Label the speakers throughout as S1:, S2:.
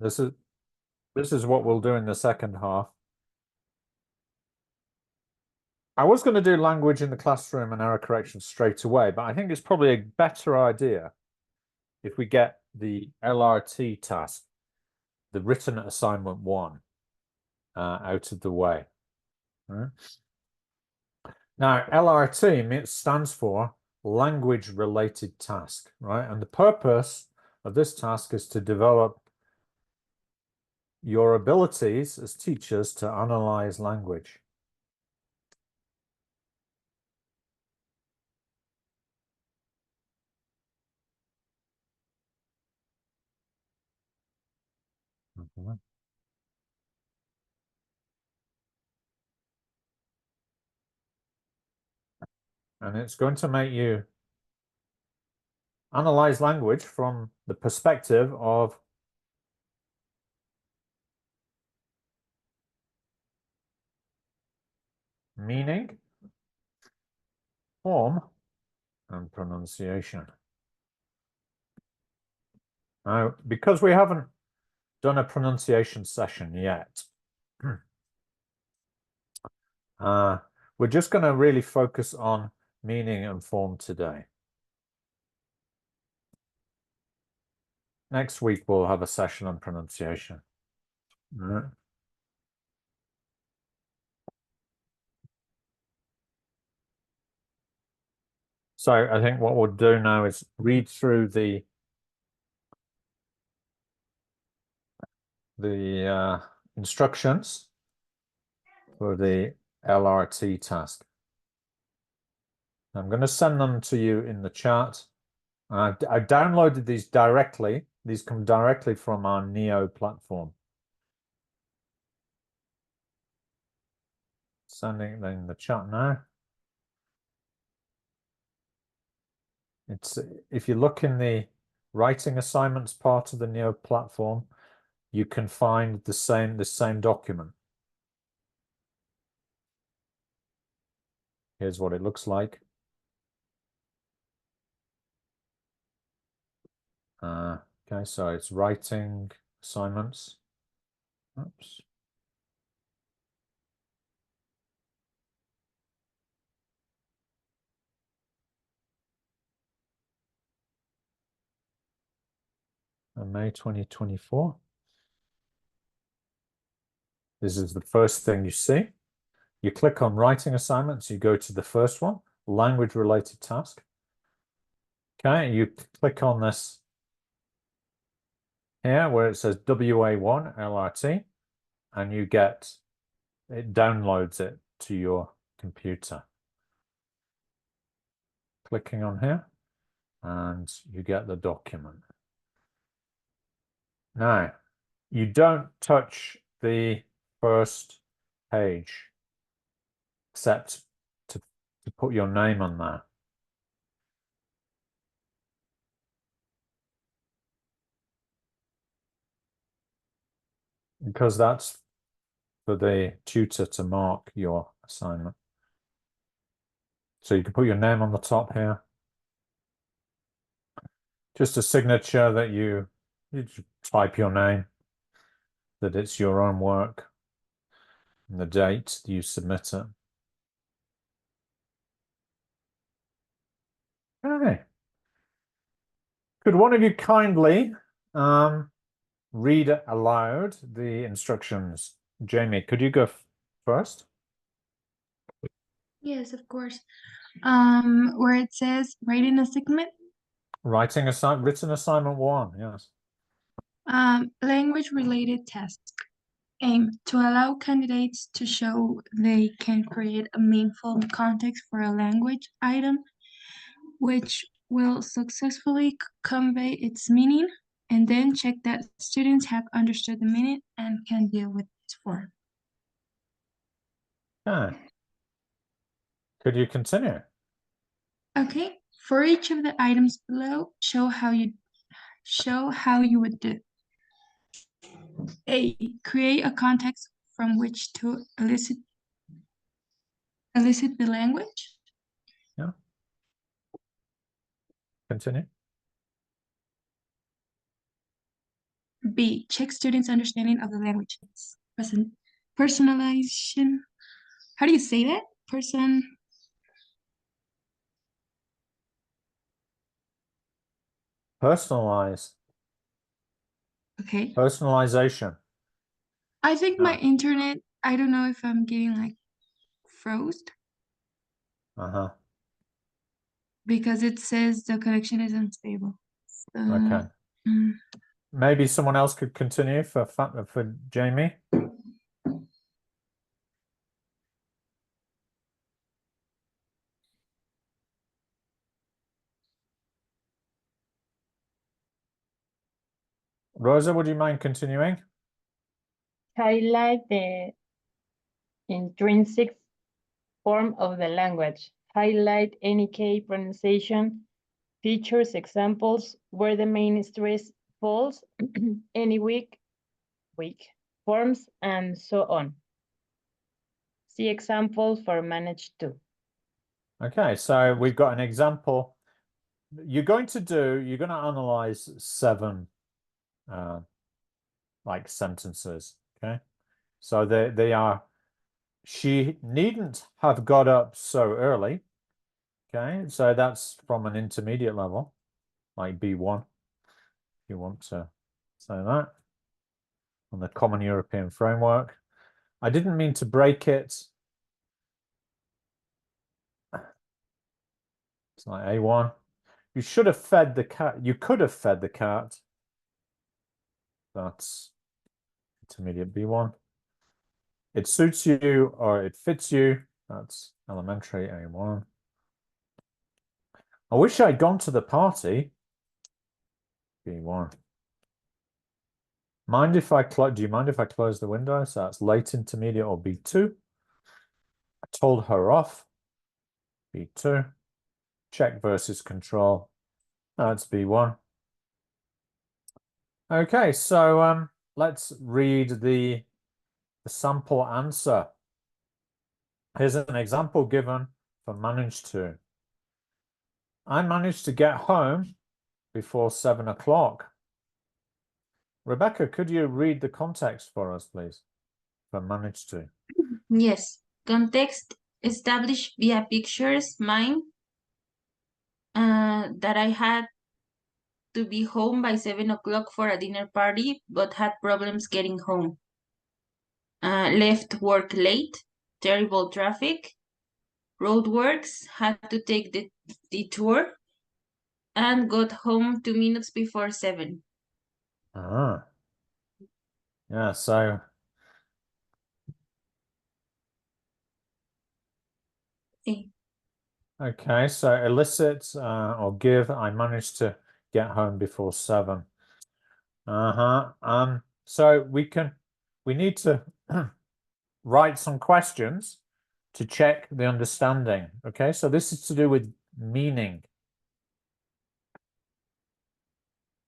S1: This is what we'll do in the second half. I was going to do language in the classroom and error correction straight away, but I think it's probably a better idea if we get the LRT task, the written assignment 1, out of the way. Right? Now, LRT stands for language related task, right? And the purpose of this task is to develop your abilities as teachers to analyze language. Mm-hmm. And it's going to make you analyze language from the perspective of meaning, form, and pronunciation. Now, because we haven't done a pronunciation session yet, we're just going to really focus on meaning and form today. Next week, we'll have a session on pronunciation. Right. So I think what we'll do now is read through the instructions for the LRT task. I'm going to send them to you in the chat. I downloaded these directly. These come directly from our Neo platform. Sending them in the chat now. It's, if you look in the writing assignments part of the Neo platform, you can find the same document. Here's what it looks like. Okay, so it's writing assignments. Oops. May 2024. This is the first thing you see. You click on writing assignments, you go to the first one, language related task. Okay, you click on this here where it says WA1 LRT, and you get, it downloads it to your computer. Clicking on here, and you get the document. Now, you don't touch the first page except to put your name on there. Because that's for the tutor to mark your assignment. So you can put your name on the top here. Just a signature that you type your name, that it's your own work, and the date you submit it. Okay. Could one of you kindly read aloud the instructions? Jamie, could you go first?
S2: Yes, of course. Where it says writing assignment.
S1: Writing assignment, written assignment 1, yes.
S2: Language related task. Aim to allow candidates to show they can create a meaningful context for a language item, which will successfully convey its meaning, and then check that students have understood the meaning and can deal with its form.
S1: Okay. Could you continue?
S2: Okay. For each of the items below, show how you would do. A. Create a context from which to elicit the language.
S1: Yeah. Continue.
S2: B, check students' understanding of the language. Personalization. How do you say that?
S1: Personalize.
S2: Okay.
S1: Personalization.
S2: I think my
S1: Ah,
S2: internet, I don't know if I'm getting like froze
S1: uh-huh.
S2: because it says the connection is unstable.
S1: Okay.
S2: Mm,
S1: Maybe someone else could continue for Jamie. Rosa, would you mind continuing?
S3: Highlight the intrinsic form of the language. Highlight any key pronunciation features, examples where the main stress falls, any weak forms, and so on. See example for manage to.
S1: Okay, so we've got an example. You're going to analyze 7 like sentences. Okay. So they are, she needn't have got up so early. Okay, so that's from an intermediate level, like B1, if you want to say that, on the Common European Framework. I didn't mean to break it. It's like A1. You should have fed the cat. You could have fed the cat. That's intermediate B1. It suits you or it fits you. That's elementary A1. I wish I'd gone to the party. B1. Mind if I close? Do you mind if I close the window? So that's late intermediate or B2. I told her off. B2. Check versus control. That's B1. Okay, so let's read the sample answer. Here's an example given for managed to. I managed to get home before 7 o'clock. Rebecca, could you read the context for us, please? For managed to.
S4: Yes. Context established via pictures, mine, that I had to be home by 7 o'clock for a dinner party, but had problems getting home. Left work late, terrible traffic, roadworks, had to take the detour, and got home 2 minutes before 7.
S1: Ah. Yeah, so okay, so elicit or give, I managed to get home before 7. So we need to write some questions to check the understanding. Okay, so this is to do with meaning.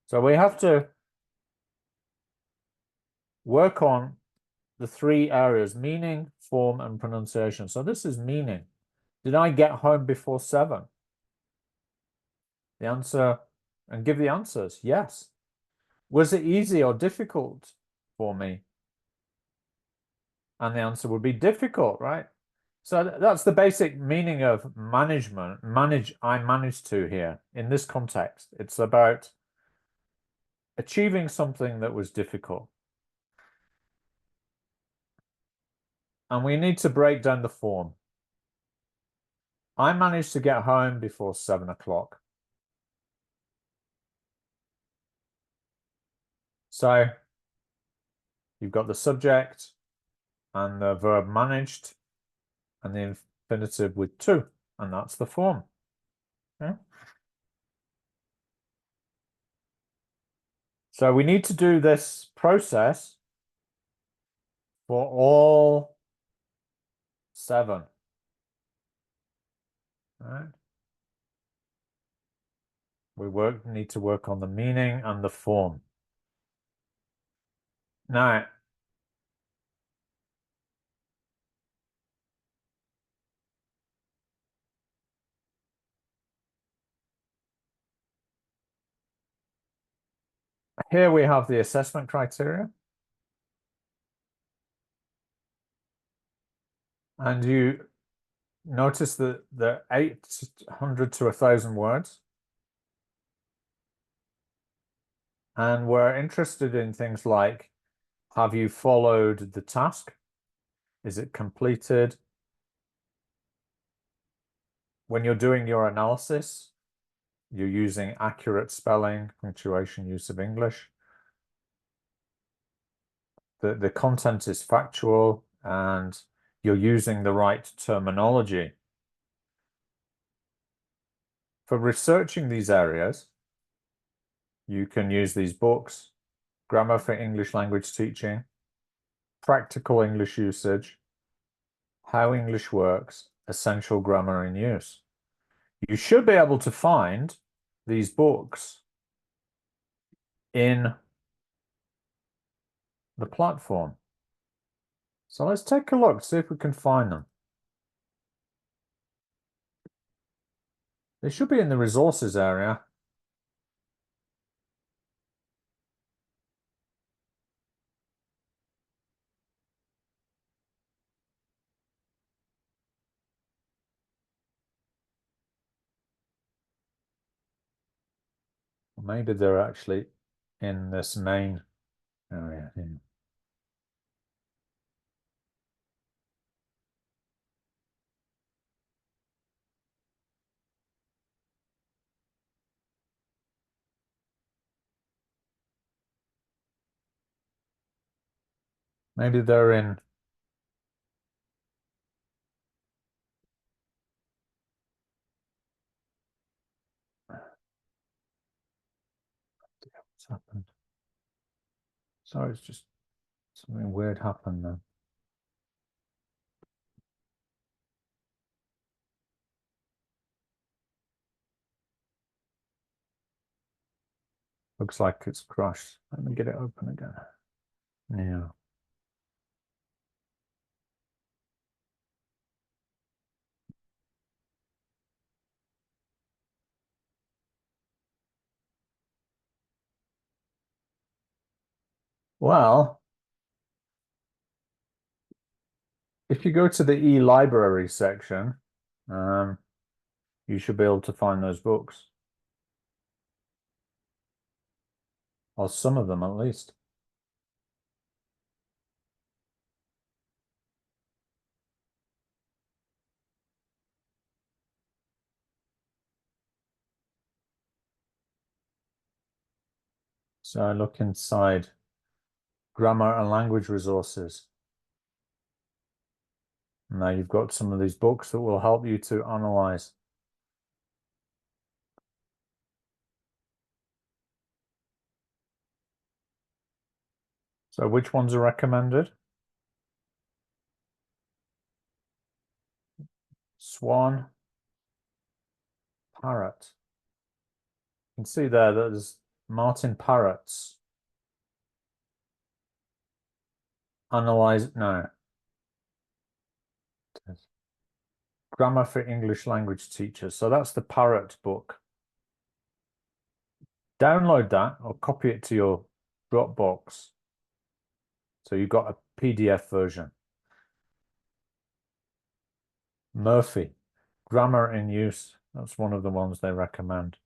S1: So we have to work on the 3 areas: meaning, form, and pronunciation. So this is meaning. Did I get home before 7? The answer, and give the answers. Yes. Was it easy or difficult for me? And the answer would be difficult, right? So that's the basic meaning of management. I managed to here in this context. It's about achieving something that was difficult. And we need to break down the form. I managed to get home before 7 o'clock. So you've got the subject and the verb managed and the infinitive with to, and that's the form. Okay? So we need to do this process for all 7. All right. We need to work on the meaning and the form. Now, Here we have the assessment criteria. And you notice that they're 800 to 1,000 words. And we're interested in things like, have you followed the task? Is it completed? When you're doing your analysis, you're using accurate spelling, punctuation, use of English. The content is factual and you're using the right terminology. For researching these areas, you can use these books: Grammar for English Language Teaching, Practical English Usage, How English Works, Essential Grammar in Use. You should be able to find these books in the platform. So let's take a look, see if we can find them. They should be in the resources area. Maybe they're actually in this main area here. Maybe they're in what's happened. Sorry, it's just something weird happened then. Looks like it's crashed. Let me get it open again. Yeah. Well, if you go to the e-library section, you should be able to find those books. Or some of them at least. So I look inside grammar and language resources. Now you've got some of these books that will help you to analyze. So which ones are recommended? Swan, Parrot. You can see there that there's Martin Parrot's Analyze, no. Grammar for English Language Teachers. So that's the Parrot book. Download that or copy it to your Dropbox. So you've got a PDF version. Murphy, Grammar in Use. That's one of the ones they recommend.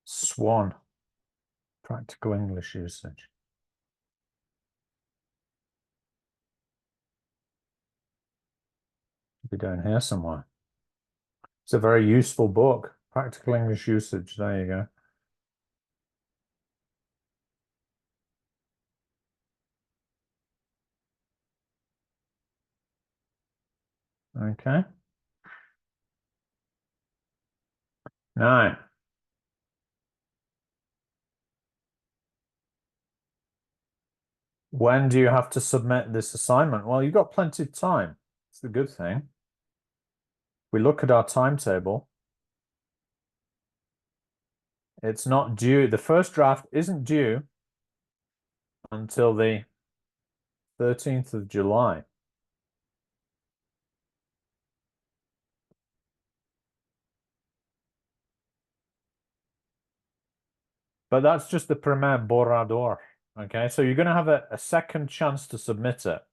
S1: Swan, Practical English Usage. Be down here somewhere. It's a very useful book. Practical English Usage. There you go. Okay. Now, when do you have to submit this assignment? Well, you've got plenty of time. It's the good thing. We look at our timetable. It's not due. The first draft isn't due until the 13th of July. But that's just the primer borrador. Okay, so you're going to have a second chance to submit it.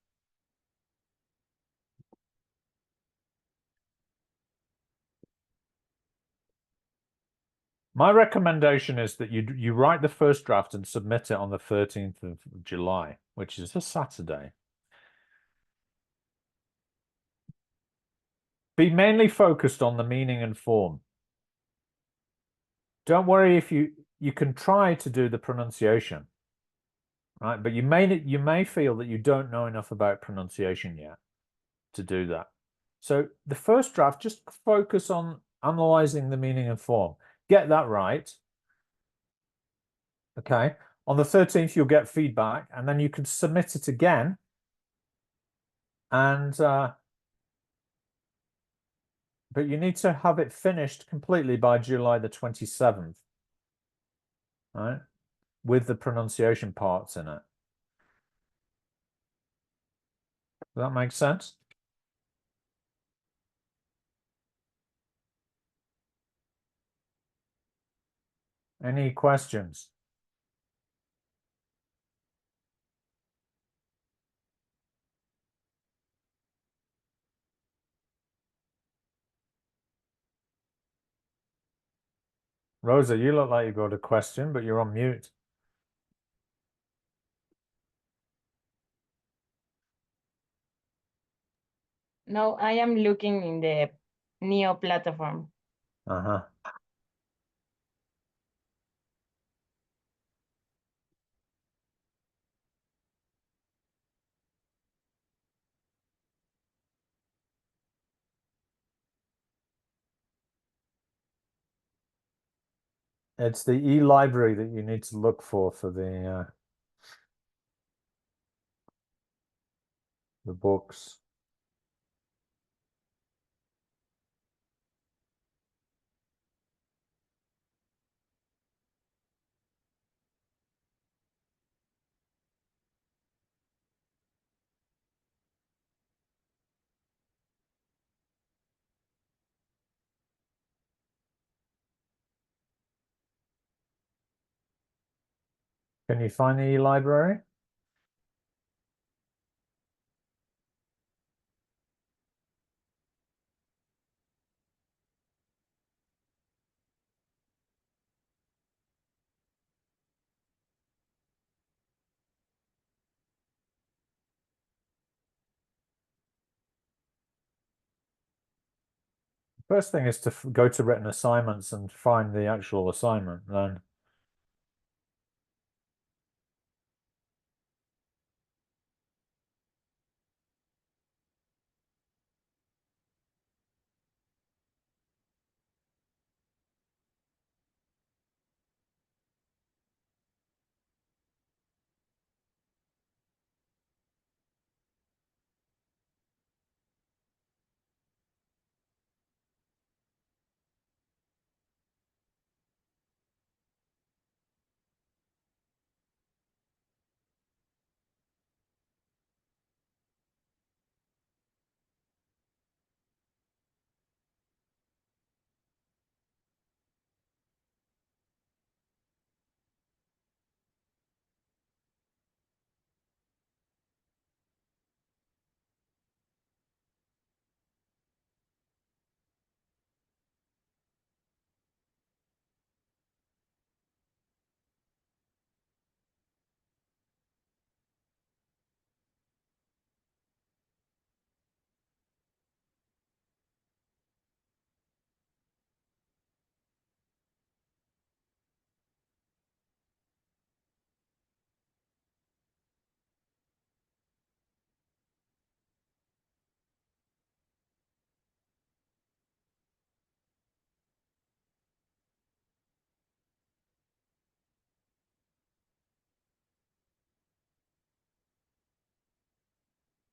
S1: My recommendation is that you write the first draft and submit it on the 13th of July, which is a Saturday. Be mainly focused on the meaning and form. Don't worry if you can try to do the pronunciation, right? But you may feel that you don't know enough about pronunciation yet to do that. So the first draft, just focus on analyzing the meaning and form. Get that right. Okay. On the 13th, you'll get feedback, and then you can submit it again. And but you need to have it finished completely by July the 27th, right? With the pronunciation parts in it. Does that make sense? Any questions? Rosa, you look like you got a question, but you're on mute.
S3: No, I am looking in the Neo platform.
S1: Uh-huh. It's the e-library that you need to look for the books. Can you find the e-library? First thing is to go to written assignments and find the actual assignment. Then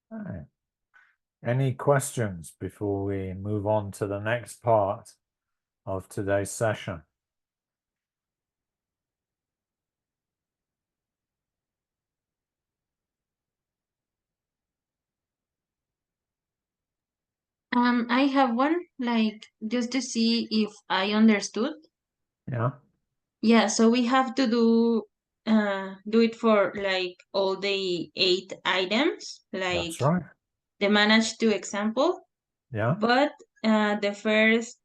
S1: all right. Any questions before we move on to the next part of today's session?
S4: I have one, like, just to see if I understood.
S1: Yeah.
S4: Yeah, so we have to do it for like all the 8 items, like
S1: That's right.
S4: the manage to example,
S1: Yeah.
S4: but the first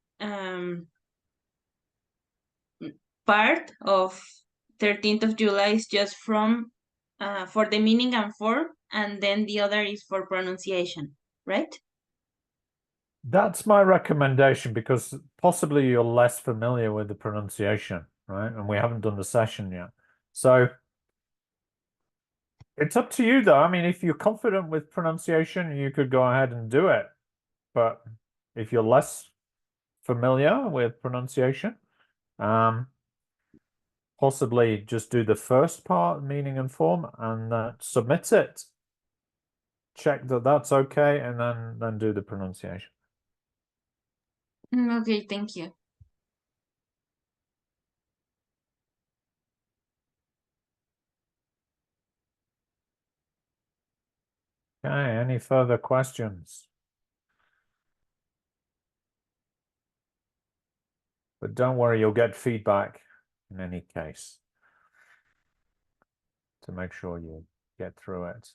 S4: part of 13th of July is just from for the meaning and form, and then the other is for pronunciation, right?
S1: That's my recommendation because possibly you're less familiar with the pronunciation, right? And we haven't done the session yet. So it's up to you though. I mean, if you're confident with pronunciation, you could go ahead and do it. But if you're less familiar with pronunciation, possibly just do the first part, meaning and form, and submit it. Check that that's okay, and then do the pronunciation.
S4: Okay, thank you.
S1: Okay, any further questions? But don't worry, you'll get feedback in any case to make sure you get through it.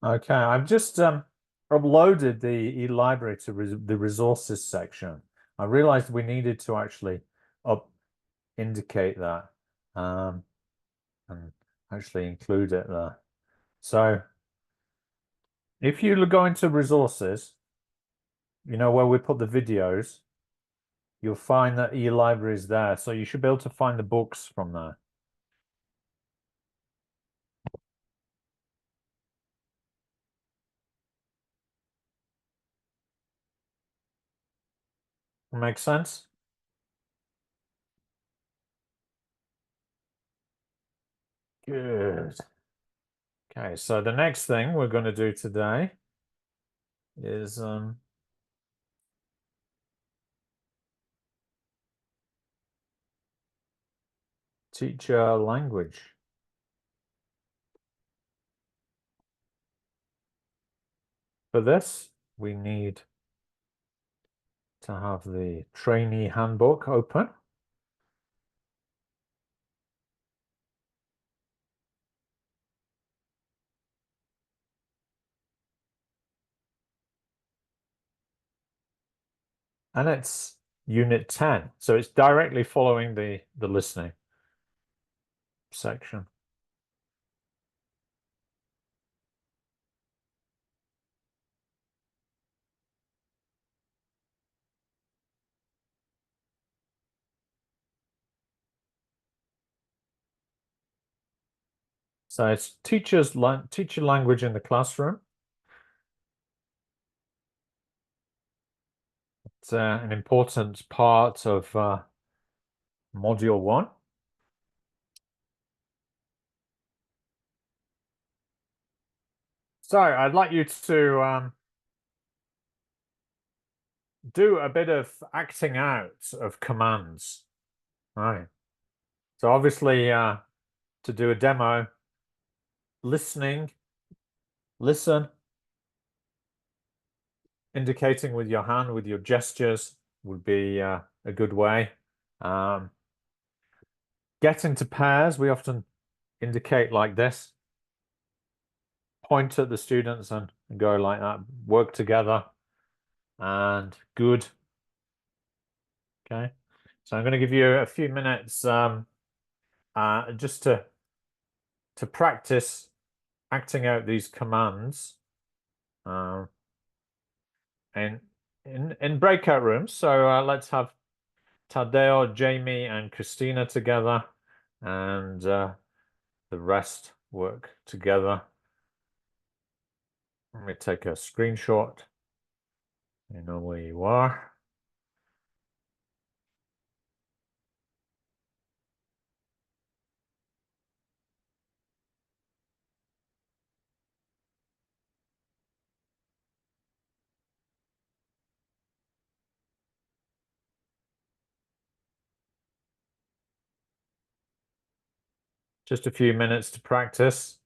S1: Okay, I've just uploaded the e-library to the resources section. I realized we needed to actually indicate that and actually include it there. So if you go into resources, you know where we put the videos, you'll find that e-library is there. So you should be able to find the books from there. Make sense? Good. Okay, so the next thing we're going to do today is teach a language. For this, we need to have the trainee handbook open. And it's unit 10. So it's directly following the listening section. So it's teach your language in the classroom. It's an important part of module 1. So I'd like you to do a bit of acting out of commands. Right. So obviously to do a demo, listen, indicating with your hand, with your gestures would be a good way. Get into pairs, we often indicate like this. Point at the students and go like that. Work together and good. Okay. So I'm going to give you a few minutes just to practice acting out these commands in breakout rooms. So let's have Tadeo, Jamie, and Christina together, and the rest work together. Let me take a screenshot. You know where you are. Just a few minutes to practice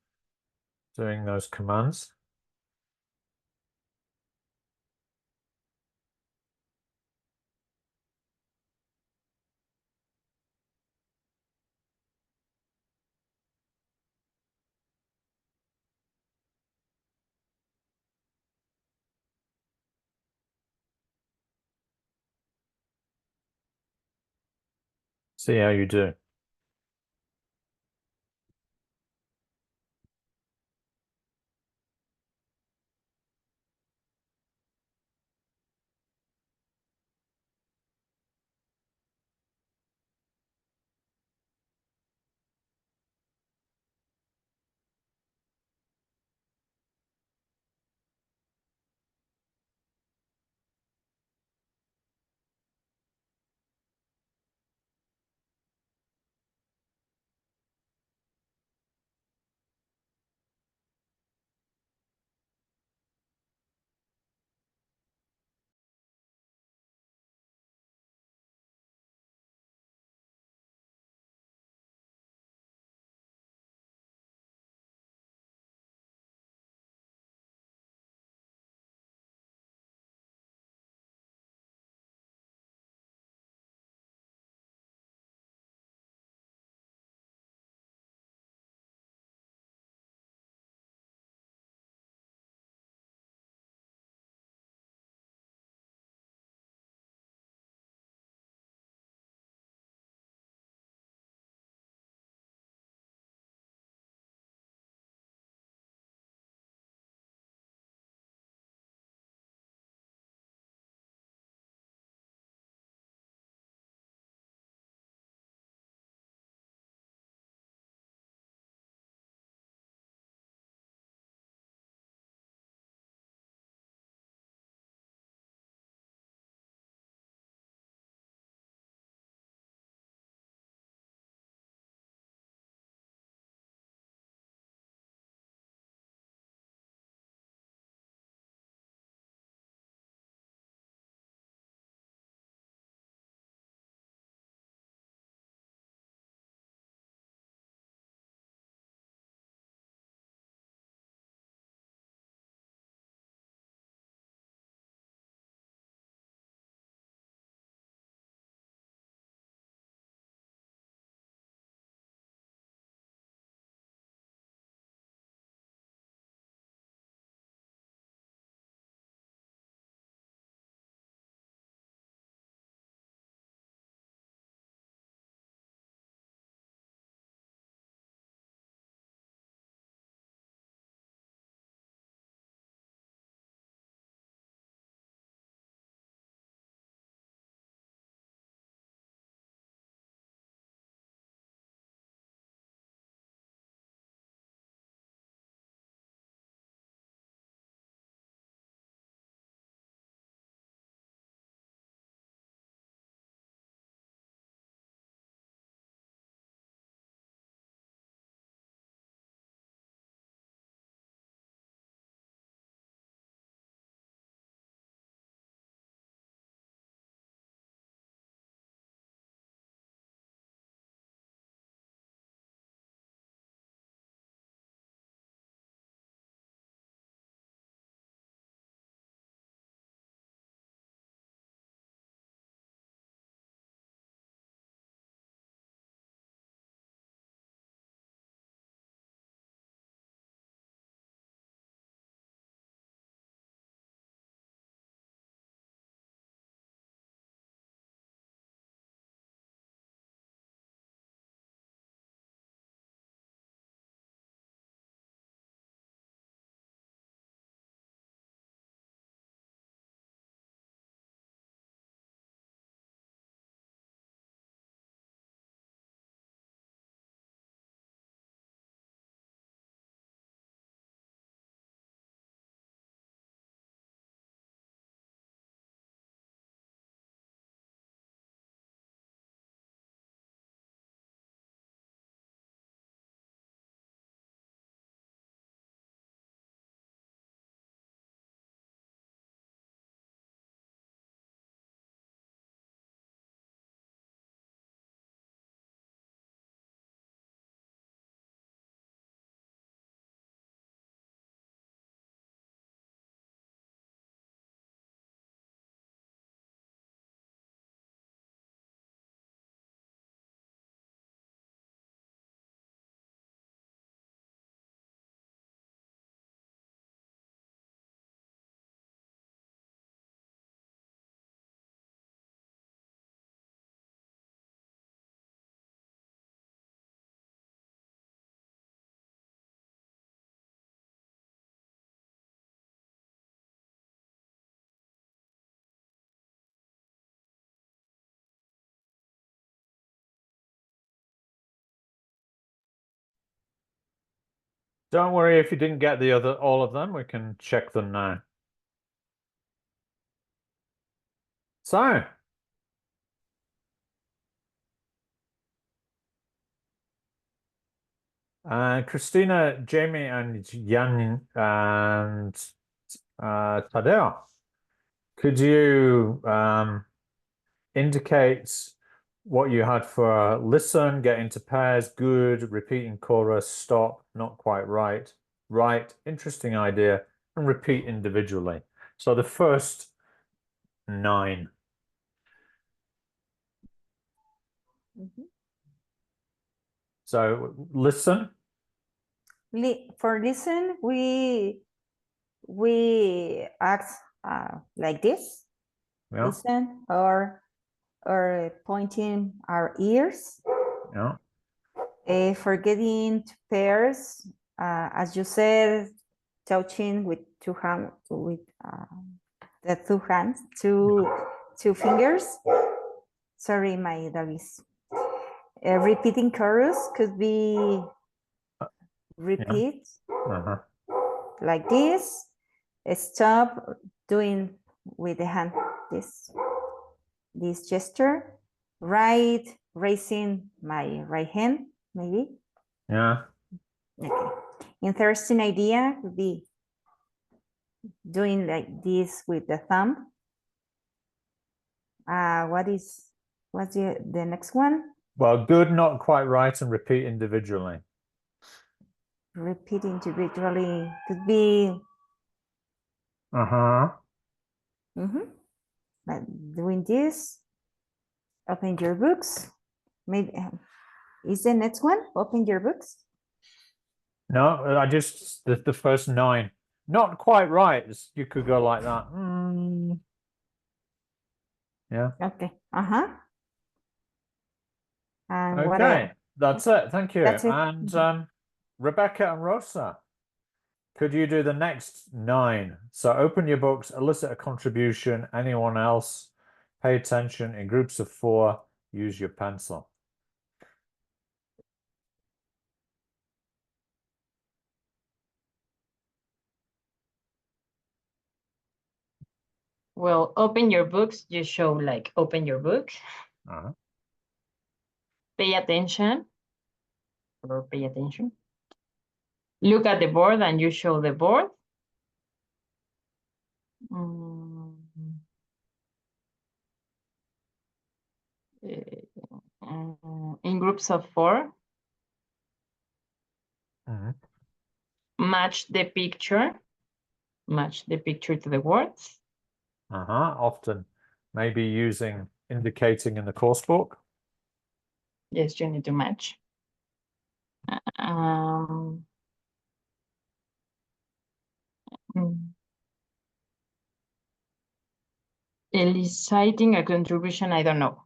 S1: doing those commands. See how you do. Don't worry if you didn't get all of them, we can check them now. So, Christina, Jamie, and Jan and Tadeo, could you indicate what you had for listen, get into pairs, good, repeating chorus, stop, not quite right, right, interesting idea, and repeat individually. So the first 9. So listen.
S5: For listen, we act like this.
S1: Yeah.
S5: Listen, or pointing our ears.
S1: Yeah.
S5: For getting to pairs, as you said, touching with two hands, with the two hands, two fingers. Sorry, my dog is. Repeating chorus could be repeat like this. Stop doing with the hand this gesture. Right, raising my right hand, maybe.
S1: Yeah.
S5: Okay. Interesting idea would be doing like this with the thumb. What's the next one?
S1: Well, good, not quite right, and repeat individually.
S5: Repeat individually could be like doing this. Open your books. Maybe is the next one? Open your books.
S1: No, I just the first 9. Not quite right. You could go like that. Yeah.
S5: Okay. And
S1: Okay, that's it. Thank you.
S5: That's it.
S1: And Rebecca and Rosa, could you do the next 9? So open your books, elicit a contribution. Anyone else? Pay attention in groups of 4. Use your pencil.
S3: Well, open your books, you show like open your book. Pay attention or pay attention. Look at the board and you show the board. In groups of 4. Match the picture. Match the picture to the words.
S1: Often maybe indicating in the course book.
S3: Yes, you need to match. Eliciting a contribution, I don't know.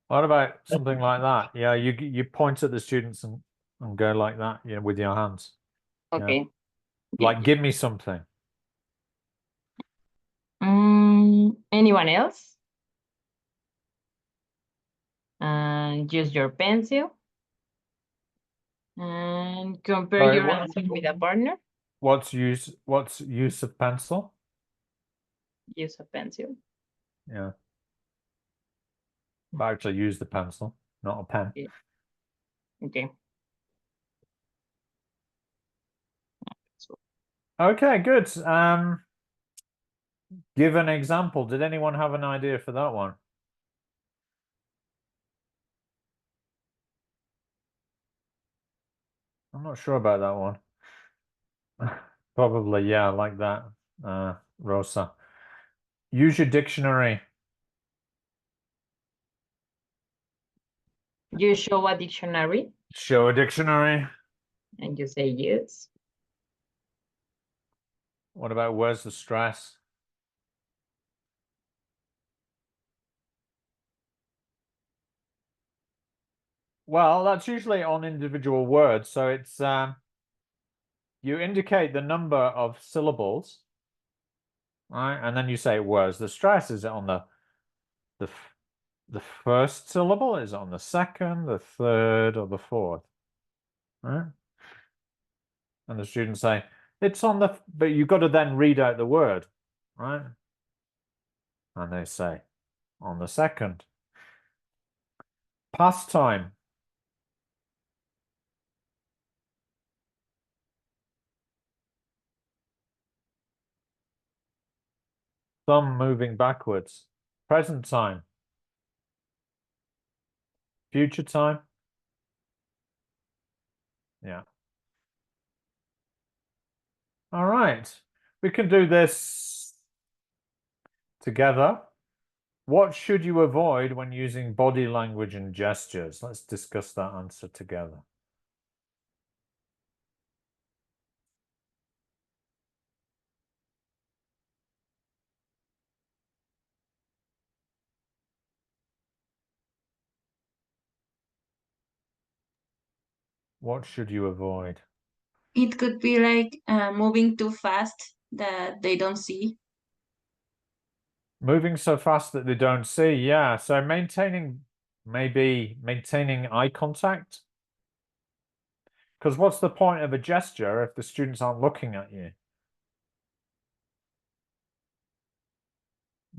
S1: What about something like that? Yeah, you point at the students and go like that, with your hands.
S3: Okay.
S1: Yeah. Like, give me something.
S3: Anyone else? And use your pencil. And compare your answer with a partner.
S1: What's use of pencil?
S3: Use a pencil.
S1: Yeah. But actually use the pencil, not a pen.
S3: Yeah. Okay.
S1: Okay, good. Give an example. Did anyone have an idea for that one? I'm not sure about that one. Probably, yeah, like that, Rosa. Use your dictionary.
S3: You show a dictionary.
S1: Show a dictionary.
S3: And you say yes.
S1: What about where's the stress? Well, that's usually on individual words. So it's you indicate the number of syllables, right? And then you say where's the stress? Is it on the first syllable? Is it on the second, the third, or the fourth? Right? And the students say, it's on the, but you've got to then read out the word, right? And they say, on the second. Pastime. Thumb moving backwards. Present time. Future time. Yeah. All right. We can do this together. What should you avoid when using body language and gestures? Let's discuss that answer together. What should you avoid?
S4: It could be like moving too fast that they don't see.
S1: Moving so fast that they don't see. Yeah. So maybe maintaining eye contact. Because what's the point of a gesture if the students aren't looking at you?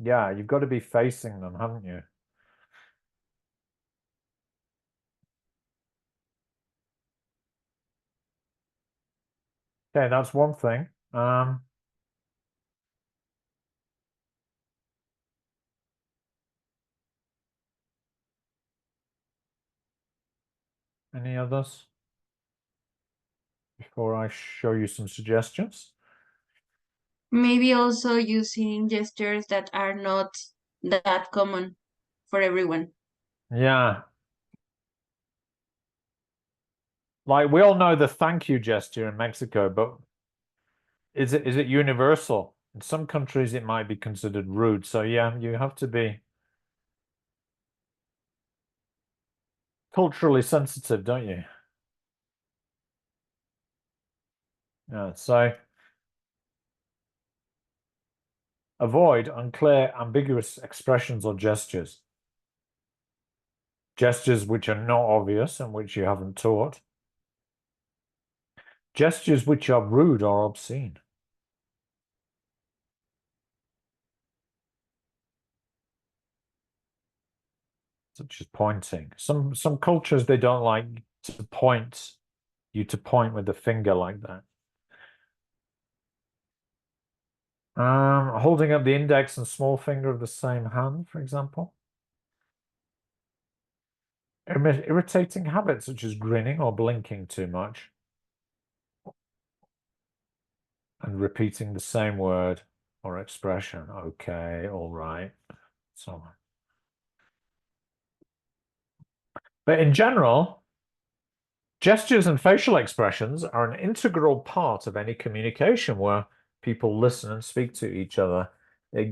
S1: Yeah, you've got to be facing them, haven't you? Okay, that's one thing. Any others? Before I show you some suggestions.
S4: Maybe also using gestures that are not that common for everyone.
S1: Yeah. Like we all know the thank you gesture in Mexico, but is it universal? In some countries it might be considered rude. So yeah, you have to be culturally sensitive, don't you? Yeah, so avoid unclear, ambiguous expressions or gestures. Gestures which are not obvious and which you haven't taught. Gestures which are rude or obscene. Such as pointing. Some cultures, they don't like to point you to point with the finger like that. Holding up the index and small finger of the same hand, for example. Irritating habits such as grinning or blinking too much. And repeating the same word or expression. Okay, all right. So on. But in general, gestures and facial expressions are an integral part of any communication where people listen and speak to each other. They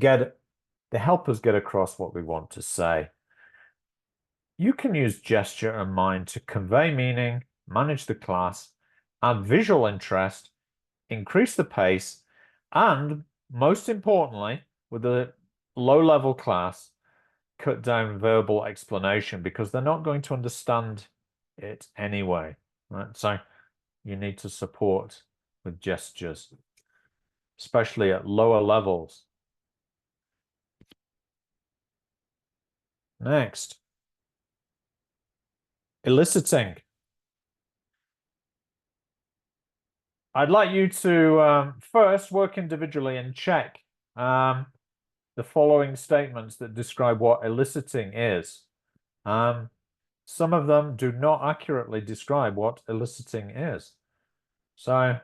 S1: help us get across what we want to say. You can use gesture and mind to convey meaning, manage the class, add visual interest, increase the pace, and most importantly, with a low-level class, cut down verbal explanation because they're not going to understand it anyway, right? So you need to support with gestures, especially at lower levels. Next, eliciting. I'd like you to first work individually and check the following statements that describe what eliciting is. Some of them do not accurately describe what eliciting is. So,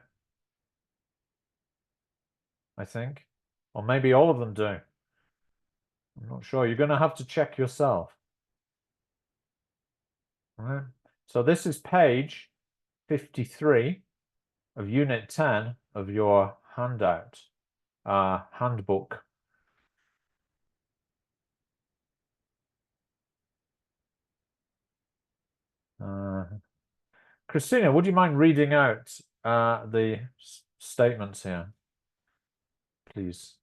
S1: I think, or maybe all of them do. I'm not sure. You're going to have to check yourself. All right. So this is page 53 of Unit 10 of your handout, handbook. Christina, would you mind reading out the statements here, please?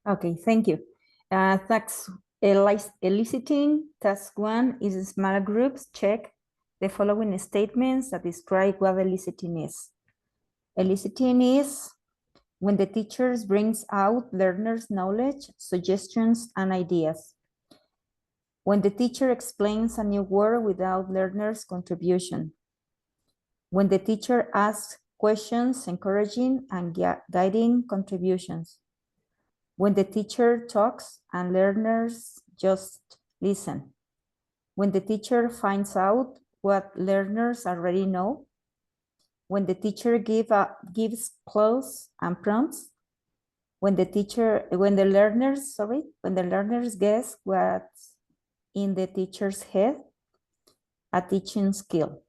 S5: Okay, thank you. Thanks Eliciting, task 1 is in smaller groups. Check the following statements that describe what eliciting is. Eliciting is when the teacher brings out learners' knowledge, suggestions, and ideas. When the teacher explains a new word without learners' contribution. When the teacher asks questions, encouraging and guiding contributions. When the teacher talks and learners just listen. When the teacher finds out what learners already know. When the teacher gives clues and prompts. When the learners guess what's in the teacher's head, a teaching skill.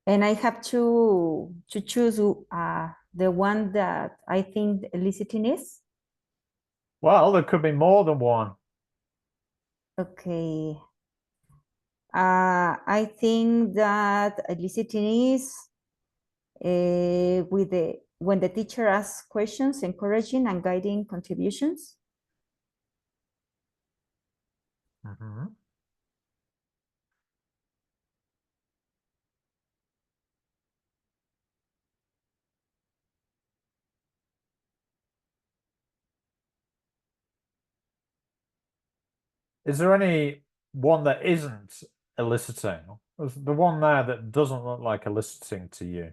S5: And I have to choose the one that I think eliciting is.
S1: Well, there could be more than one.
S5: Okay. I think that eliciting is when the teacher asks questions, encouraging and guiding contributions.
S1: Mm-hmm. Is there any one that isn't eliciting? The one there that doesn't look like eliciting to you?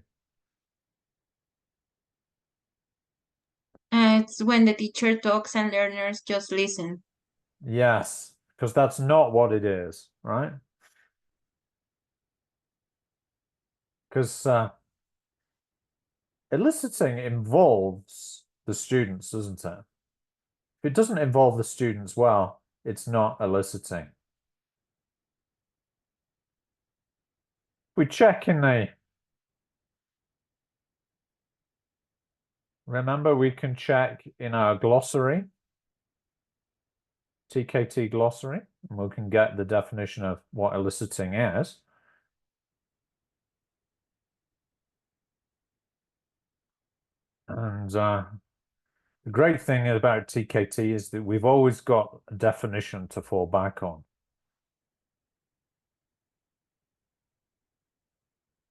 S4: It's when the teacher talks and learners just listen.
S1: Yes, because that's not what it is, right? Because eliciting involves the students, doesn't it? If it doesn't involve the students, well, it's not eliciting. We check in the... Remember, we can check in our glossary, TKT glossary, and we can get the definition of what eliciting is. And the great thing about TKT is that we've always got a definition to fall back on.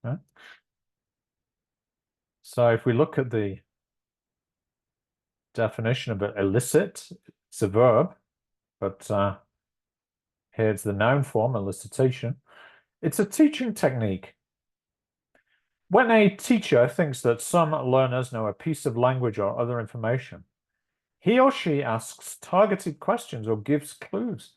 S1: Okay? So if we look at the definition of it, elicit, it's a verb, but here's the noun form, elicitation. It's a teaching technique. When a teacher thinks that some learners know a piece of language or other information, he or she asks targeted questions or gives clues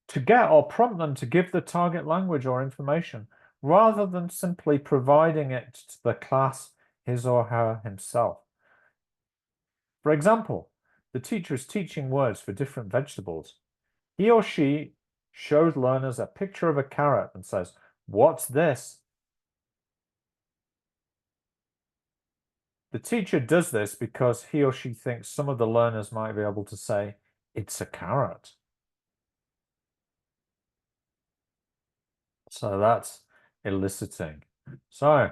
S1: to get or prompt them to give the target language or information, rather than simply providing it to the class, his or her himself. For example, the teacher is teaching words for different vegetables. He or she shows learners a picture of a carrot and says, "What's this?" The teacher does this because he or she thinks some of the learners might be able to say, "It's a carrot." So that's eliciting. So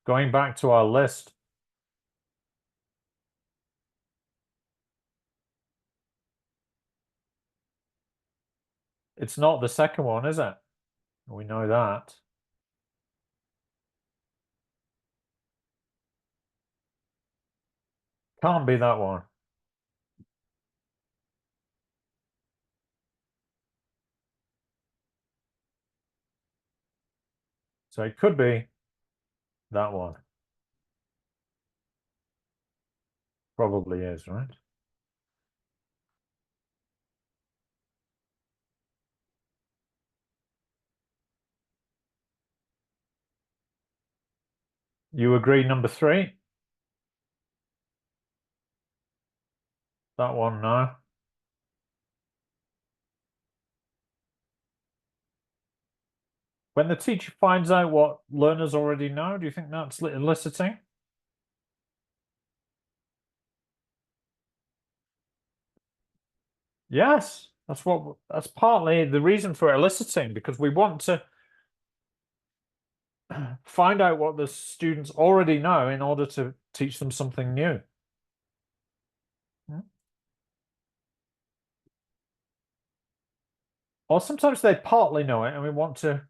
S1: going back to our list, it's not the second one, is it? We know that. Can't be that one. So it could be that one. Probably is, right? You agree number 3? That one, no. When the teacher finds out what learners already know, do you think that's eliciting? Yes, that's partly the reason for eliciting, because we want to find out what the students already know in order to teach them something new. Or sometimes they partly know it and we want to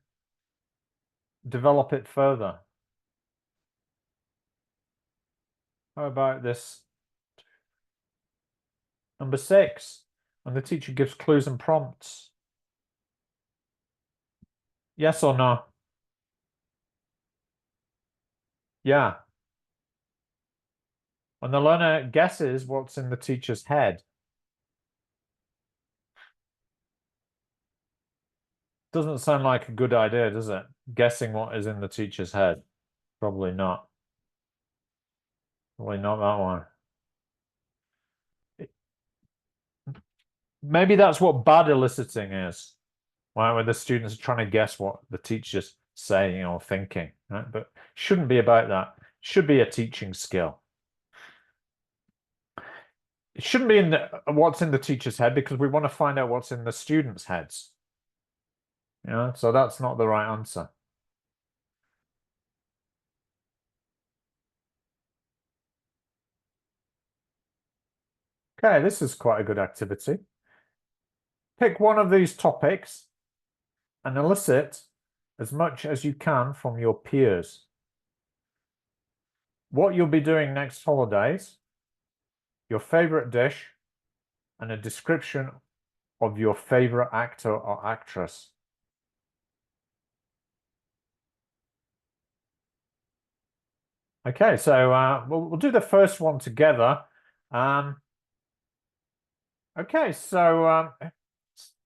S1: develop it further. How about this? Number 6, when the teacher gives clues and prompts. Yes or no? Yeah. When the learner guesses what's in the teacher's head. Doesn't sound like a good idea, does it? Guessing what is in the teacher's head. Probably not. Probably not that one. Maybe that's what bad eliciting is. Right, where the students are trying to guess what the teacher's saying or thinking. Right? But shouldn't be about that. It should be a teaching skill. It shouldn't be in what's in the teacher's head because we want to find out what's in the students' heads. Yeah, so that's not the right answer. Okay, this is quite a good activity. Pick one of these topics and elicit as much as you can from your peers. What you'll be doing next holidays, your favorite dish, and a description of your favorite actor or actress. Okay, so we'll do the first one together. Okay, so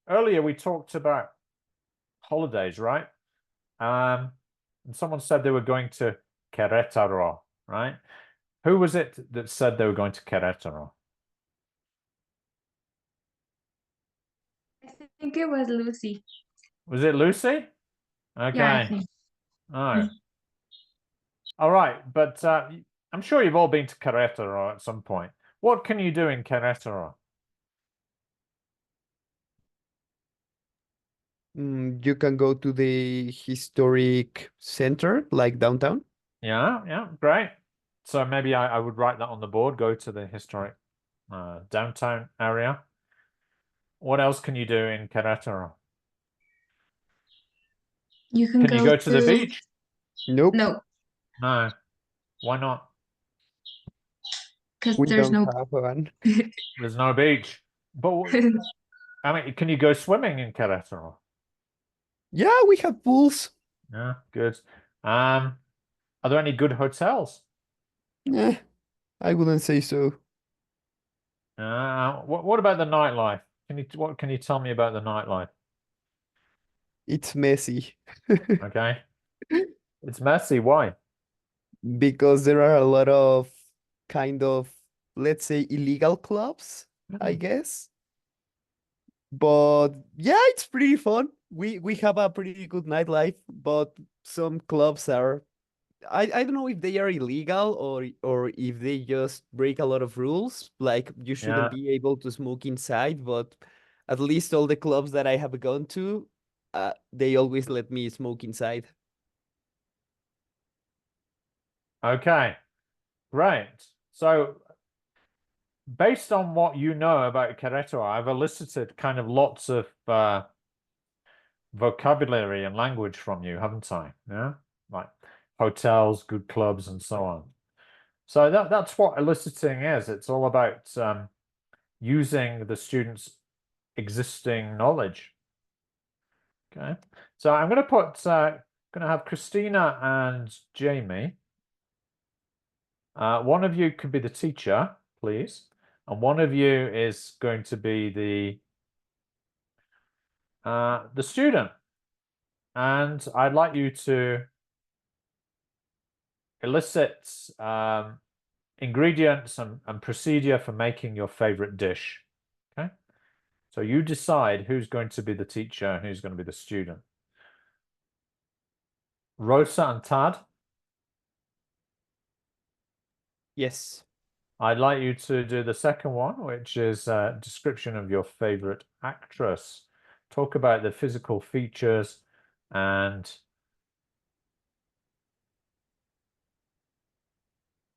S1: earlier we talked about holidays, right? And someone said they were going to Querétaro, right? Who was it that said they were going to Querétaro?
S2: I think it was Lucy.
S1: Was it Lucy? Okay.
S2: Yeah, I think.
S1: Oh. All right, but I'm sure you've all been to Querétaro at some point. What can you do in Querétaro?
S6: You can go to the historic center, like downtown.
S1: Yeah, great. So maybe I would write that on the board, go to the historic downtown area. What else can you do in Querétaro?
S2: You can
S1: Can you go to the beach?
S6: Nope,
S2: No,
S1: No. Why not?
S2: because
S6: we
S2: there's
S6: don't
S2: no.
S6: have one.
S1: There's no beach. But I mean, can you go swimming in Querétaro?
S6: Yeah, we have pools.
S1: Yeah, good. Are there any good hotels?
S6: Eh, I wouldn't say so.
S1: What about the nightlife? What can you tell me about the nightlife?
S6: It's messy
S1: Okay. It's messy. Why?
S6: because there are a lot of kind of, let's say, illegal clubs, I guess. But yeah, it's pretty fun. We have a pretty good nightlife, but some clubs are I don't know if they are illegal or if they just break a lot of rules. Like you shouldn't
S1: Yeah.
S6: be able to smoke inside, but at least all the clubs that I have gone to, they always let me smoke inside.
S1: Okay. Great. So based on what you know about Querétaro, I've elicited kind of lots of vocabulary and language from you, haven't I? Yeah, like hotels, good clubs, and so on. So that's what eliciting is. It's all about using the students' existing knowledge. Okay, so I'm going to have Christina and Jamie. One of you could be the teacher, please, and one of you is going to be the student. And I'd like you to elicit ingredients and procedure for making your favorite dish. Okay, so you decide who's going to be the teacher and who's going to be the student. Rosa and Tad,
S6: Yes.
S1: I'd like you to do the second one, which is a description of your favorite actress. Talk about the physical features and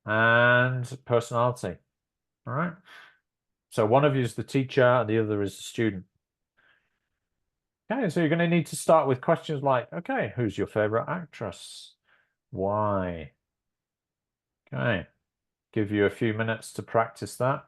S1: and personality. All right. So one of you is the teacher and the other is the student. Okay, so you're going to need to start with questions like, okay, who's your favorite actress? Why? Okay, give you a few minutes to practice that.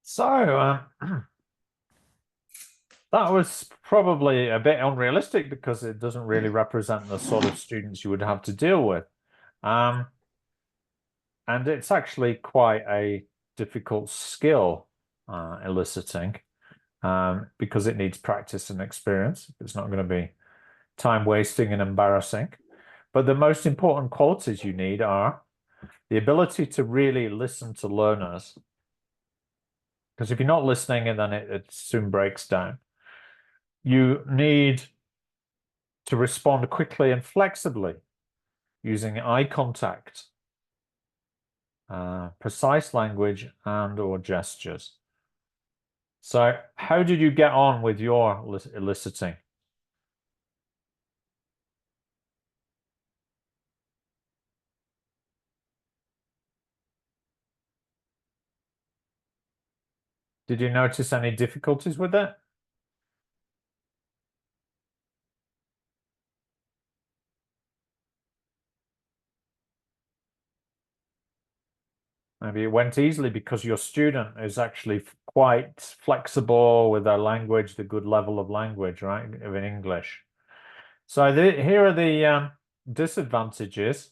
S1: So that was probably a bit unrealistic because it doesn't really represent the sort of students you would have to deal with. And it's actually quite a difficult skill, eliciting, because it needs practice and experience. It's not going to be time wasting and embarrassing. But the most important qualities you need are the ability to really listen to learners. Because if you're not listening, and then it soon breaks down. You need to respond quickly and flexibly using eye contact, precise language, and/or gestures. So how did you get on with your eliciting? Did you notice any difficulties with it? Maybe it went easily because your student is actually quite flexible with their language, the good level of language, right, in English. So here are the disadvantages.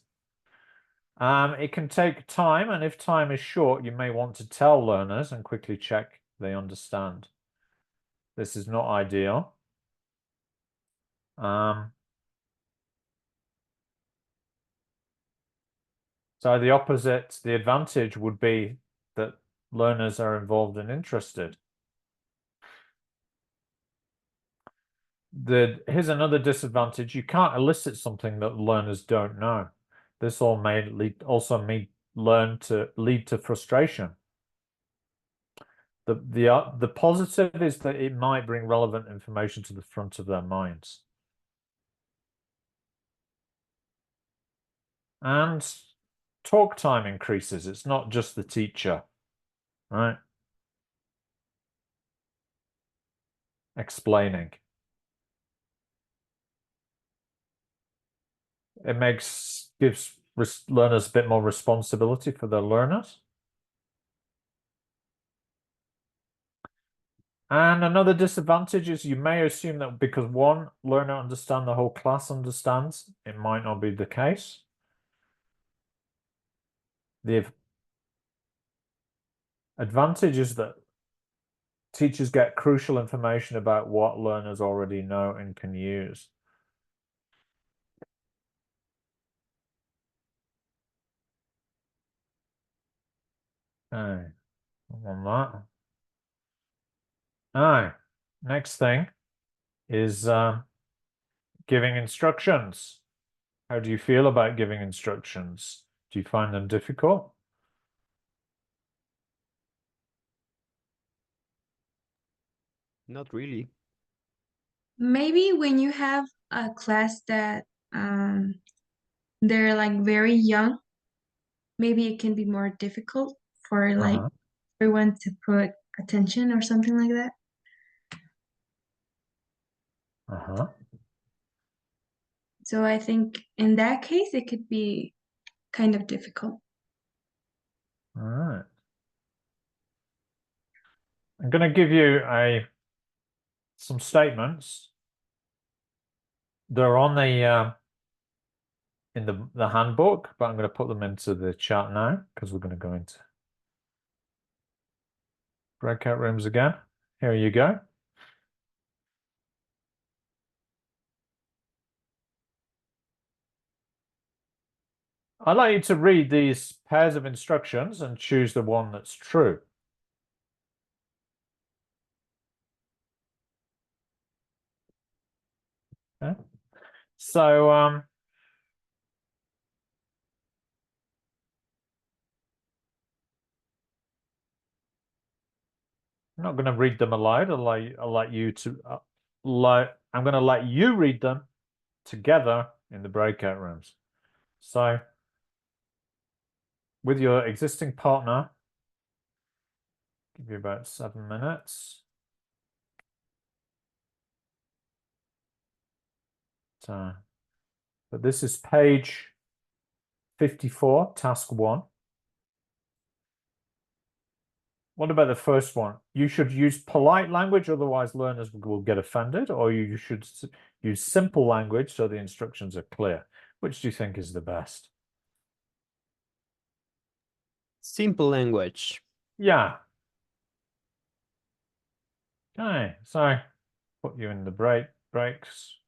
S1: It can take time, and if time is short, you may want to tell learners and quickly check they understand. This is not ideal. So the opposite, the advantage would be that learners are involved and interested. Here's another disadvantage. You can't elicit something that learners don't know. This all may lead to frustration. The positive is that it might bring relevant information to the front of their minds. And talk time increases. It's not just the teacher, right? Explaining. It gives learners a bit more responsibility for their learners. And another disadvantage is you may assume that because one learner understands, the whole class understands. It might not be the case. The advantage is that teachers get crucial information about what learners already know and can use. Okay, on that. All right, next thing is giving instructions. How do you feel about giving instructions? Do you find them difficult?
S6: Not really.
S2: Maybe when you have a class that they're like very young, maybe it can be more difficult for like everyone to put attention or something like that. So I think in that case, it could be kind of difficult.
S1: All right. I'm going to give you some statements. They're on in the handbook, but I'm going to put them into the chat now because we're going to go into breakout rooms again. Here you go. I'd like you to read these pairs of instructions and choose the one that's true. Okay. So I'm not going to read them aloud. I'm going to let you read them together in the breakout rooms. So with your existing partner, give you about 7 minutes. So, but this is page 54, task 1. What about the first one? You should use polite language, otherwise learners will get offended, or you should use simple language so the instructions are clear. Which do you think is the best?
S6: Simple language.
S1: Yeah. Okay, so put you in the breaks.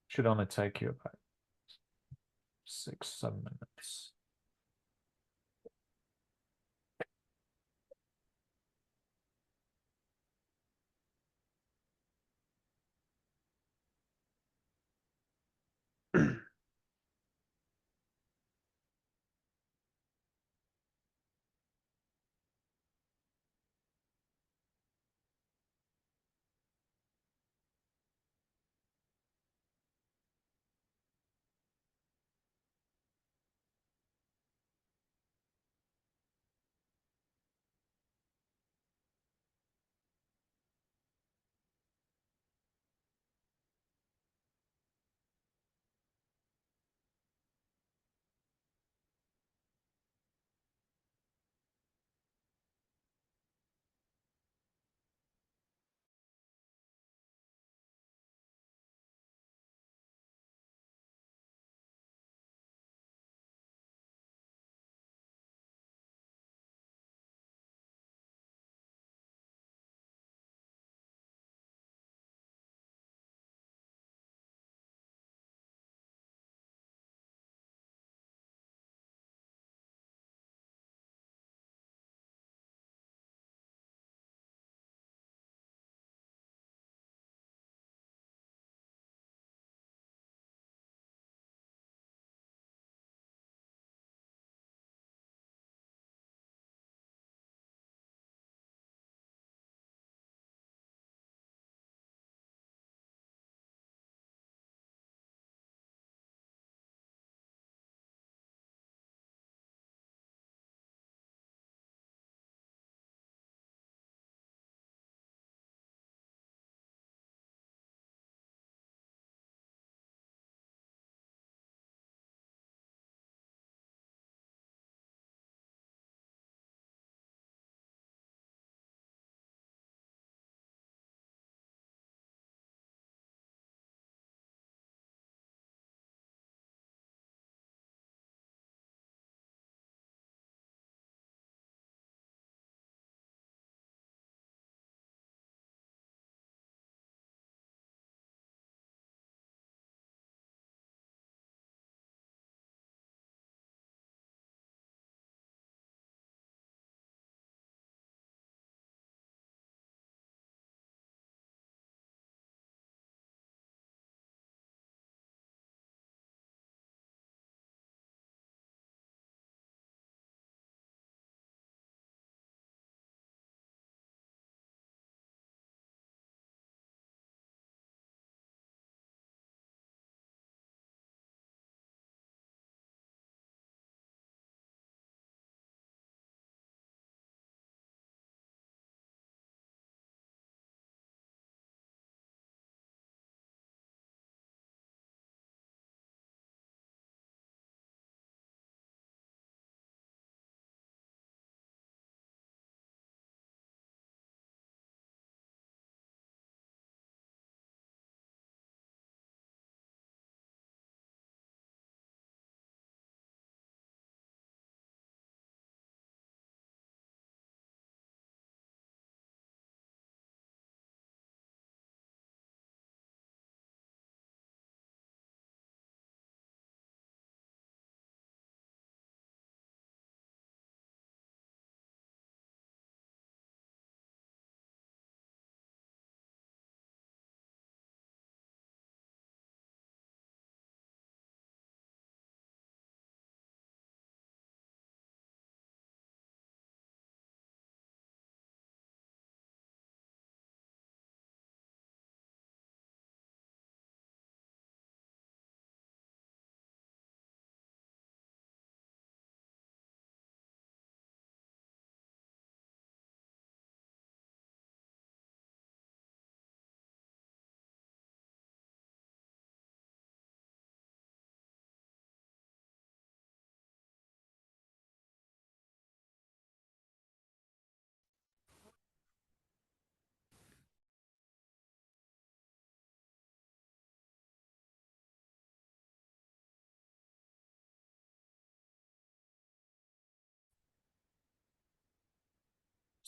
S1: Should only take you about 6-7 minutes.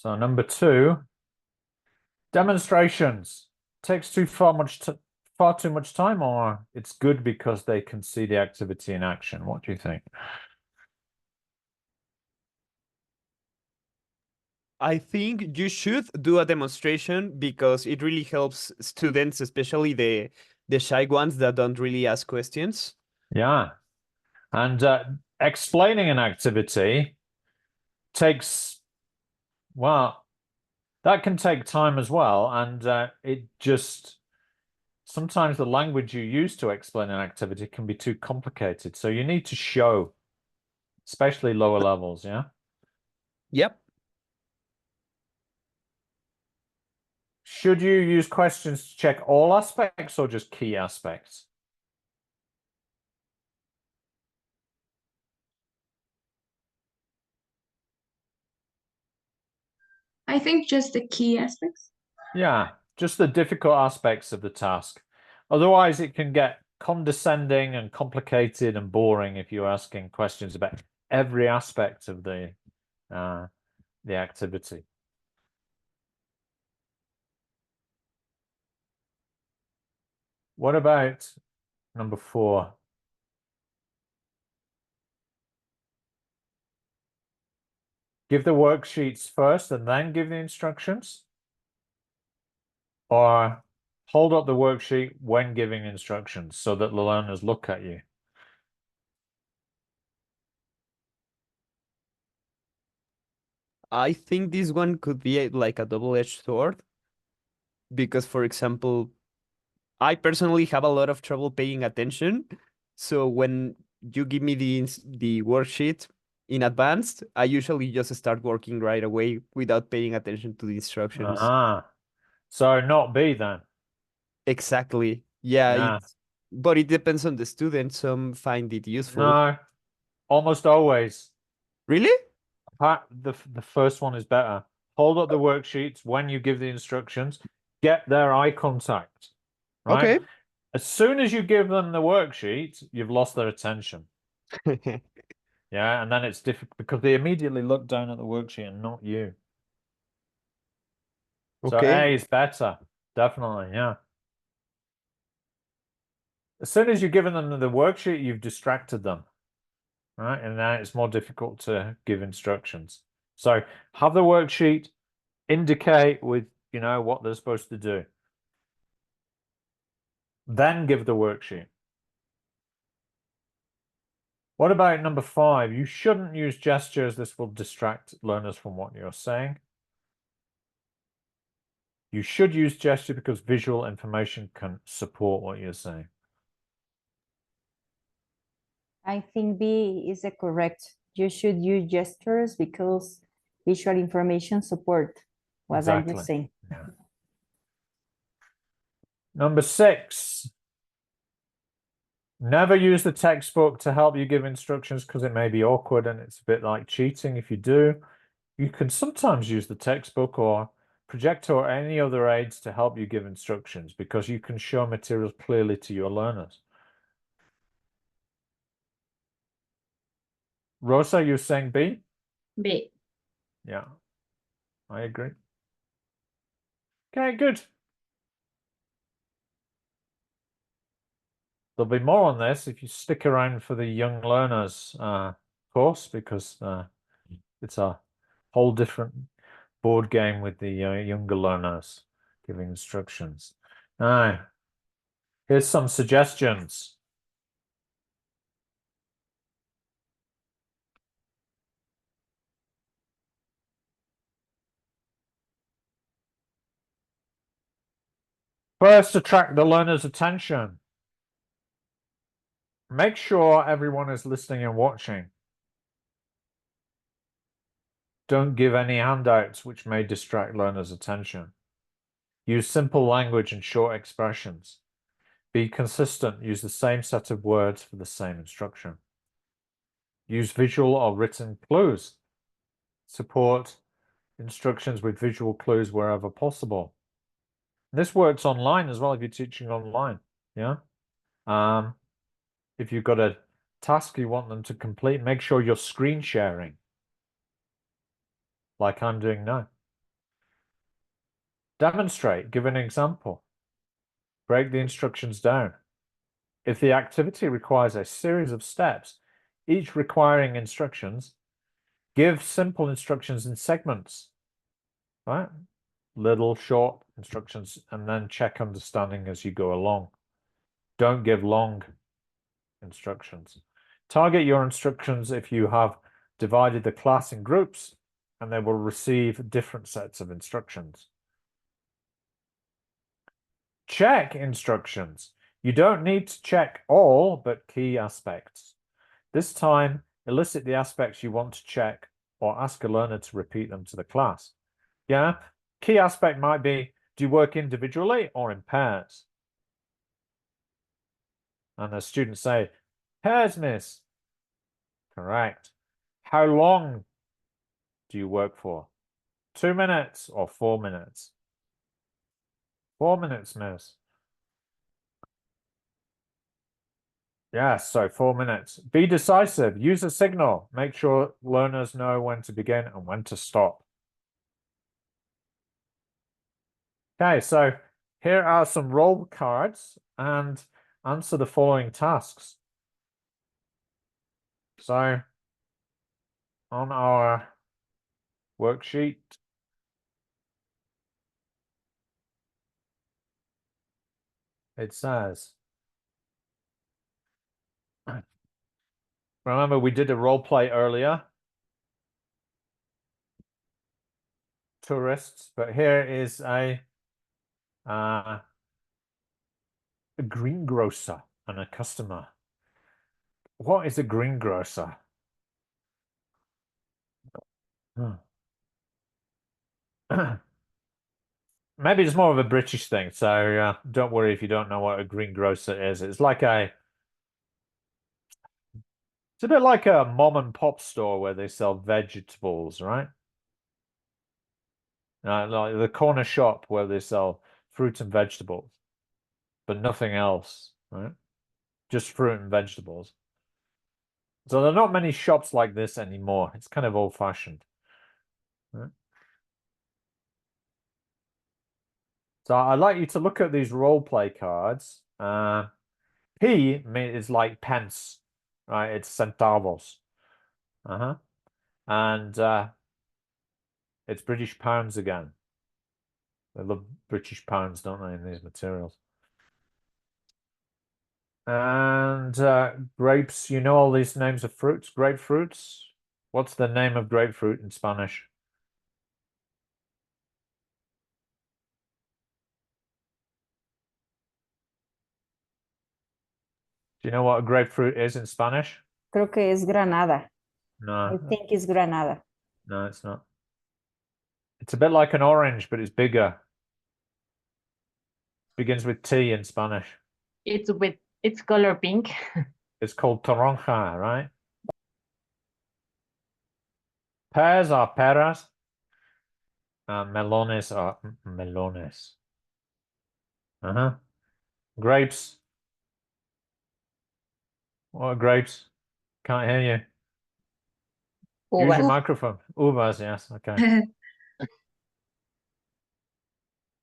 S1: So number 2, demonstrations. Takes far too much time, or it's good because they can see the activity in action. What do you think?
S6: I think you should do a demonstration because it really helps students, especially the shy ones that don't really ask questions.
S1: Yeah. And explaining an activity takes, well, that can take time as well. And it just, sometimes the language you use to explain an activity can be too complicated. So you need to show, especially lower levels, yeah?
S6: Yep.
S1: Should you use questions to check all aspects or just key aspects?
S2: I think just the key aspects.
S1: Yeah, just the difficult aspects of the task. Otherwise, it can get condescending and complicated and boring if you're asking questions about every aspect of the activity. What about number 4? Give the worksheets first and then give the instructions? Or hold up the worksheet when giving instructions so that the learners look at you?
S6: I think this one could be like a double-edged sword because, for example, I personally have a lot of trouble paying attention. So when you give me the worksheet in advance, I usually just start working right away without paying attention to the instructions.
S1: So not B then.
S6: Exactly. Yeah,
S1: Yeah.
S6: but it depends on the student. Some find it useful.
S1: No, almost always.
S6: Really?
S1: The first one is better. Hold up the worksheets when you give the instructions. Get their eye contact, right?
S6: Okay.
S1: As soon as you give them the worksheet, you've lost their attention. Yeah, and then it's difficult because they immediately look down at the worksheet and not you. So
S6: Okay.
S1: A is better, definitely, yeah. As soon as you've given them the worksheet, you've distracted them, right? And then it's more difficult to give instructions. So have the worksheet, indicate with, what they're supposed to do. Then give the worksheet. What about number 5? You shouldn't use gestures. This will distract learners from what you're saying. You should use gesture because visual information can support what you're saying.
S5: I think B is the correct. You should use gestures because visual information support what I'm
S1: Exactly.
S5: just saying.
S1: Yeah. Number 6. Never use the textbook to help you give instructions because it may be awkward and it's a bit like cheating if you do. You can sometimes use the textbook or projector or any other aids to help you give instructions because you can show materials clearly to your learners. Rosa, you're saying B?
S3: B.
S1: Yeah, I agree. Okay, good. There'll be more on this if you stick around for the young learners course because it's a whole different board game with the younger learners giving instructions. Now, here's some suggestions. First, attract the learner's attention. Make sure everyone is listening and watching. Don't give any handouts which may distract learners' attention. Use simple language and short expressions. Be consistent. Use the same set of words for the same instruction. Use visual or written clues. Support instructions with visual clues wherever possible. This works online as well if you're teaching online. Yeah. If you've got a task you want them to complete, make sure you're screen sharing, like I'm doing now. Demonstrate, give an example. Break the instructions down. If the activity requires a series of steps, each requiring instructions, give simple instructions in segments, right? Little short instructions, and then check understanding as you go along. Don't give long instructions. Target your instructions if you have divided the class in groups, and they will receive different sets of instructions. Check instructions. You don't need to check all but key aspects. This time, elicit the aspects you want to check or ask a learner to repeat them to the class. Yeah, key aspect might be, do you work individually or in pairs? And the students say, pairs, miss. Correct. How long do you work for? 2 minutes or 4 minutes? 4 minutes, miss. Yes, so 4 minutes. Be decisive. Use a signal. Make sure learners know when to begin and when to stop. Okay, so here are some roll cards and answer the following tasks. So on our worksheet, it says, remember we did a role play earlier, tourists, but here is a greengrocer and a customer. What is a greengrocer? Maybe it's more of a British thing, so don't worry if you don't know what a greengrocer is. It's like it's a bit like a mom and pop store where they sell vegetables, right? Like the corner shop where they sell fruit and vegetables, but nothing else, right? Just fruit and vegetables. So there are not many shops like this anymore. It's kind of old-fashioned. Right? So I'd like you to look at these role play cards. P is like pence, right? It's centavos. And it's British pounds again. They love British pounds, don't they, in these materials? And grapes, you know all these names of fruits, grapefruits. What's the name of grapefruit in Spanish? Do you know what a grapefruit is in Spanish?
S5: Creo que es granada. I
S1: No,
S5: think it's granada.
S1: no, it's not. It's a bit like an orange, but it's bigger. Begins with T in Spanish.
S3: It's color pink.
S1: It's called toronja, right? Pears are peras. Melones are melones. Grapes. What are grapes? Can't hear you. Use your
S3: Uvas.
S1: microphone. Uvas, yes. Okay.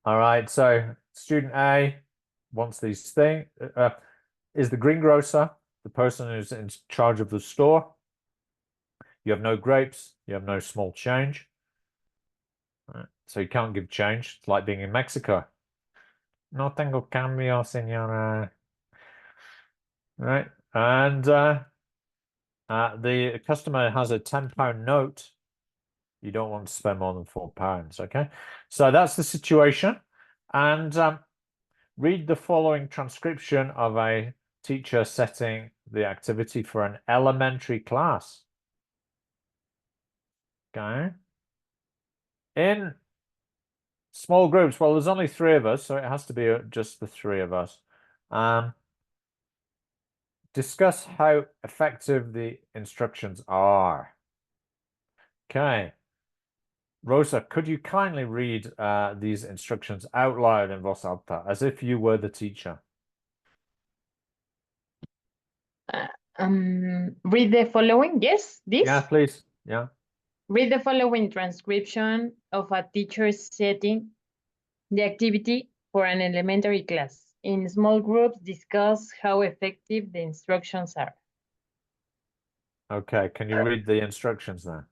S1: All right. So student A wants these things. Is the greengrocer the person who's in charge of the store? You have no grapes. You have no small change. Right. So you can't give change. It's like being in Mexico. No tengo cambio, señora. Right. And the customer has a £10 note. You don't want to spend more than £4, okay? So that's the situation. And read the following transcription of a teacher setting the activity for an elementary class. Okay. In small groups, well, there's only 3 of us, so it has to be just the 3 of us. Discuss how effective the instructions are. Okay. Rosa, could you kindly read these instructions out loud in voz alta, as if you were the teacher?
S3: Read the following. Yes, this.
S1: Yeah, please. Yeah.
S3: Read the following transcription of a teacher's setting The activity for an elementary class. In small groups, discuss how effective the instructions are.
S1: Okay, can you read the instructions then?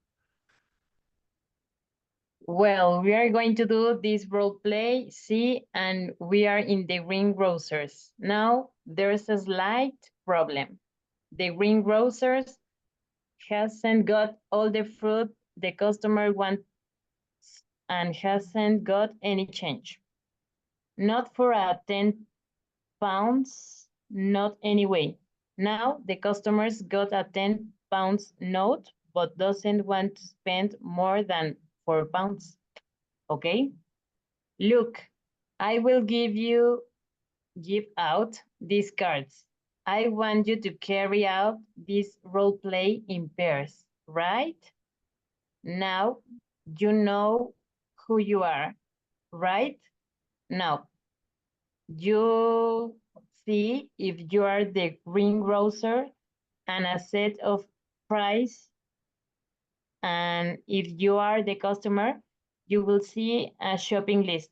S3: Well, we are going to do this role play, see, and we are in the greengrocers. Now, there's a slight problem. The greengrocers hasn't got all the fruit the customer wants and hasn't got any change. Not for a 10 pounds, not anyway. Now the customers got a 10 pounds note, but doesn't want to spend more than 4 pounds. Okay? Look, I will give out these cards. I want you to carry out this role play in pairs, right? Now you know who you are, right? Now you see if you are the greengrocer and a set of price. And if you are the customer, you will see a shopping list.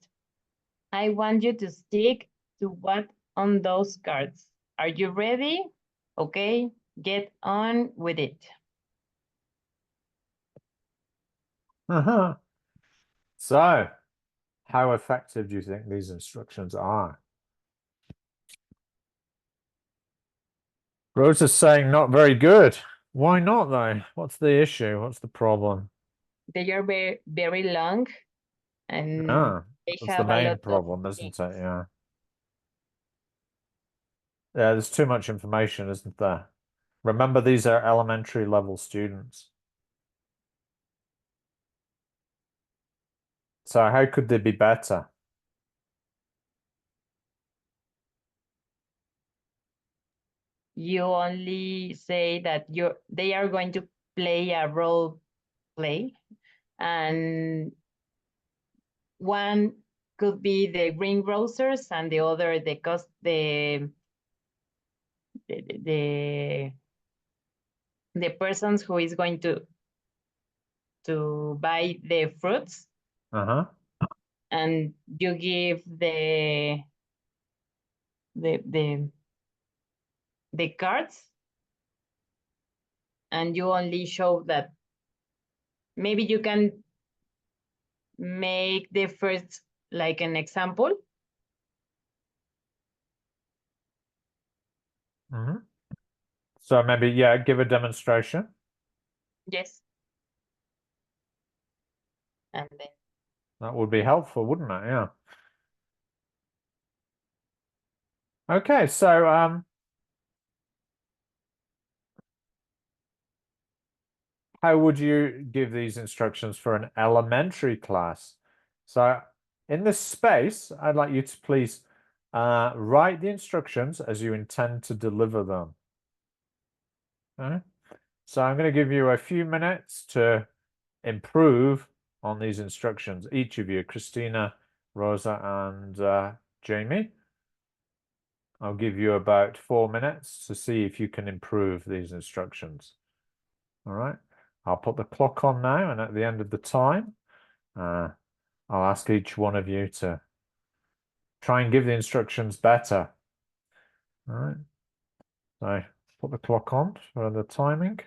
S3: I want you to stick to what on those cards. Are you ready? Okay, get on with it.
S1: Uh-huh. So, how effective do you think these instructions are? Rosa's saying not very good. Why not though? What's the issue? What's the problem?
S3: They are very, very long and
S1: Ah,
S3: they
S1: that's the
S3: have a
S1: main
S3: lot of
S1: problem, isn't it?
S3: things.
S1: Yeah. Yeah, there's too much information, isn't there? Remember, these are elementary level students. So how could they be better?
S3: You only say that they are going to play a role play, and one could be the greengrocers and the other the the persons who is going to buy the fruits,
S1: Uh-huh.
S3: and you give the the the cards, and you only show that maybe you can make the first like an example.
S1: Mm-hmm. So maybe, yeah, give a demonstration.
S3: Yes. And then
S1: That would be helpful, wouldn't it? Yeah. Okay, so how would you give these instructions for an elementary class? So in this space, I'd like you to please write the instructions as you intend to deliver them. Okay? So I'm going to give you a few minutes to improve on these instructions. Each of you, Christina, Rosa, and Jamie. I'll give you about 4 minutes to see if you can improve these instructions. All right. I'll put the clock on now, and at the end of the time, I'll ask each one of you to try and give the instructions better. All right. So put the clock on for the timing.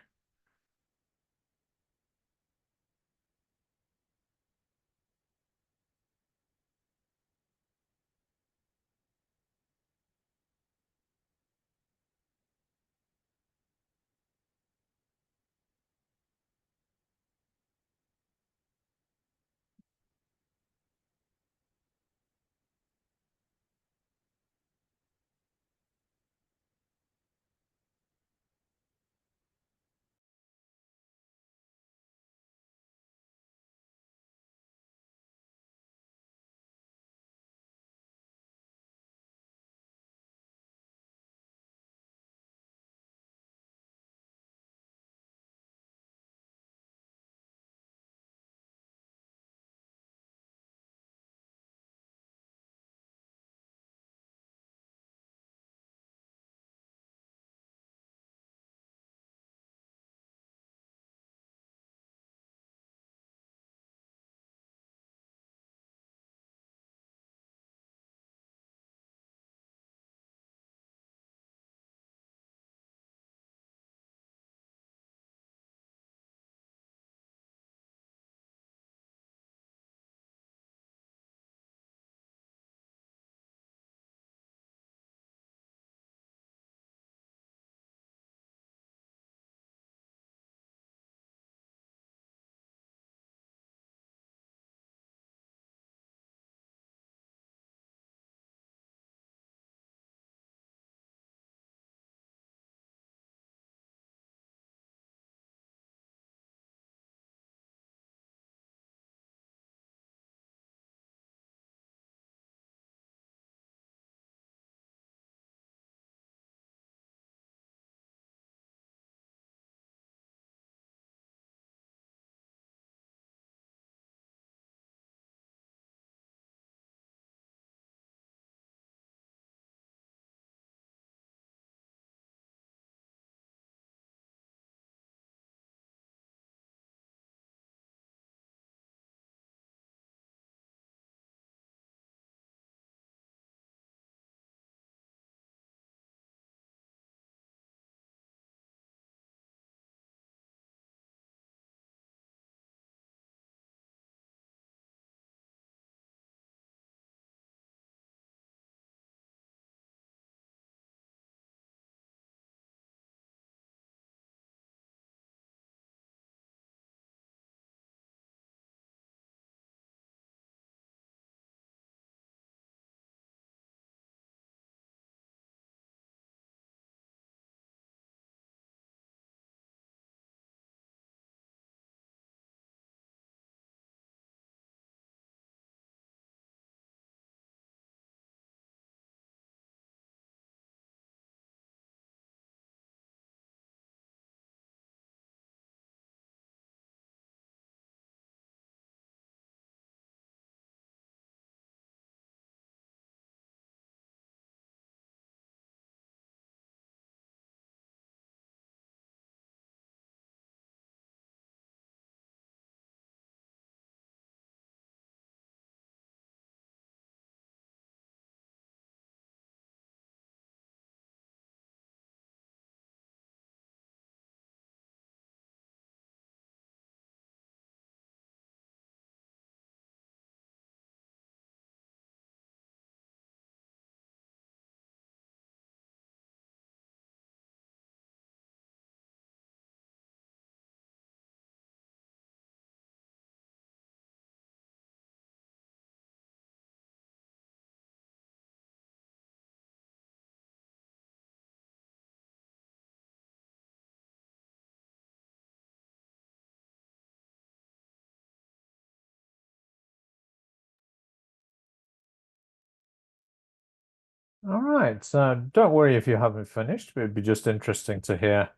S1: All right. Don't worry if you haven't finished. It'd be just interesting to hear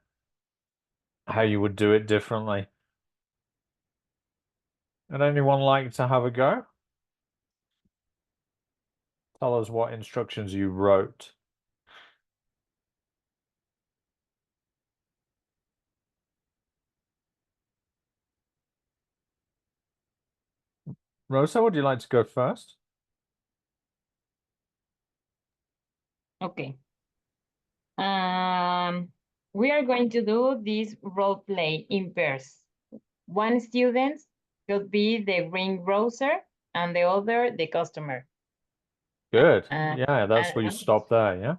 S1: how you would do it differently. Would anyone like to have a go? Tell us what instructions you wrote. Rosa, would you like to go first?
S3: Okay. We are going to do this role play in pairs. One student could be the greengrocer and the other the customer.
S1: Good.
S3: Uh,
S1: Yeah, that's where you stop there, yeah?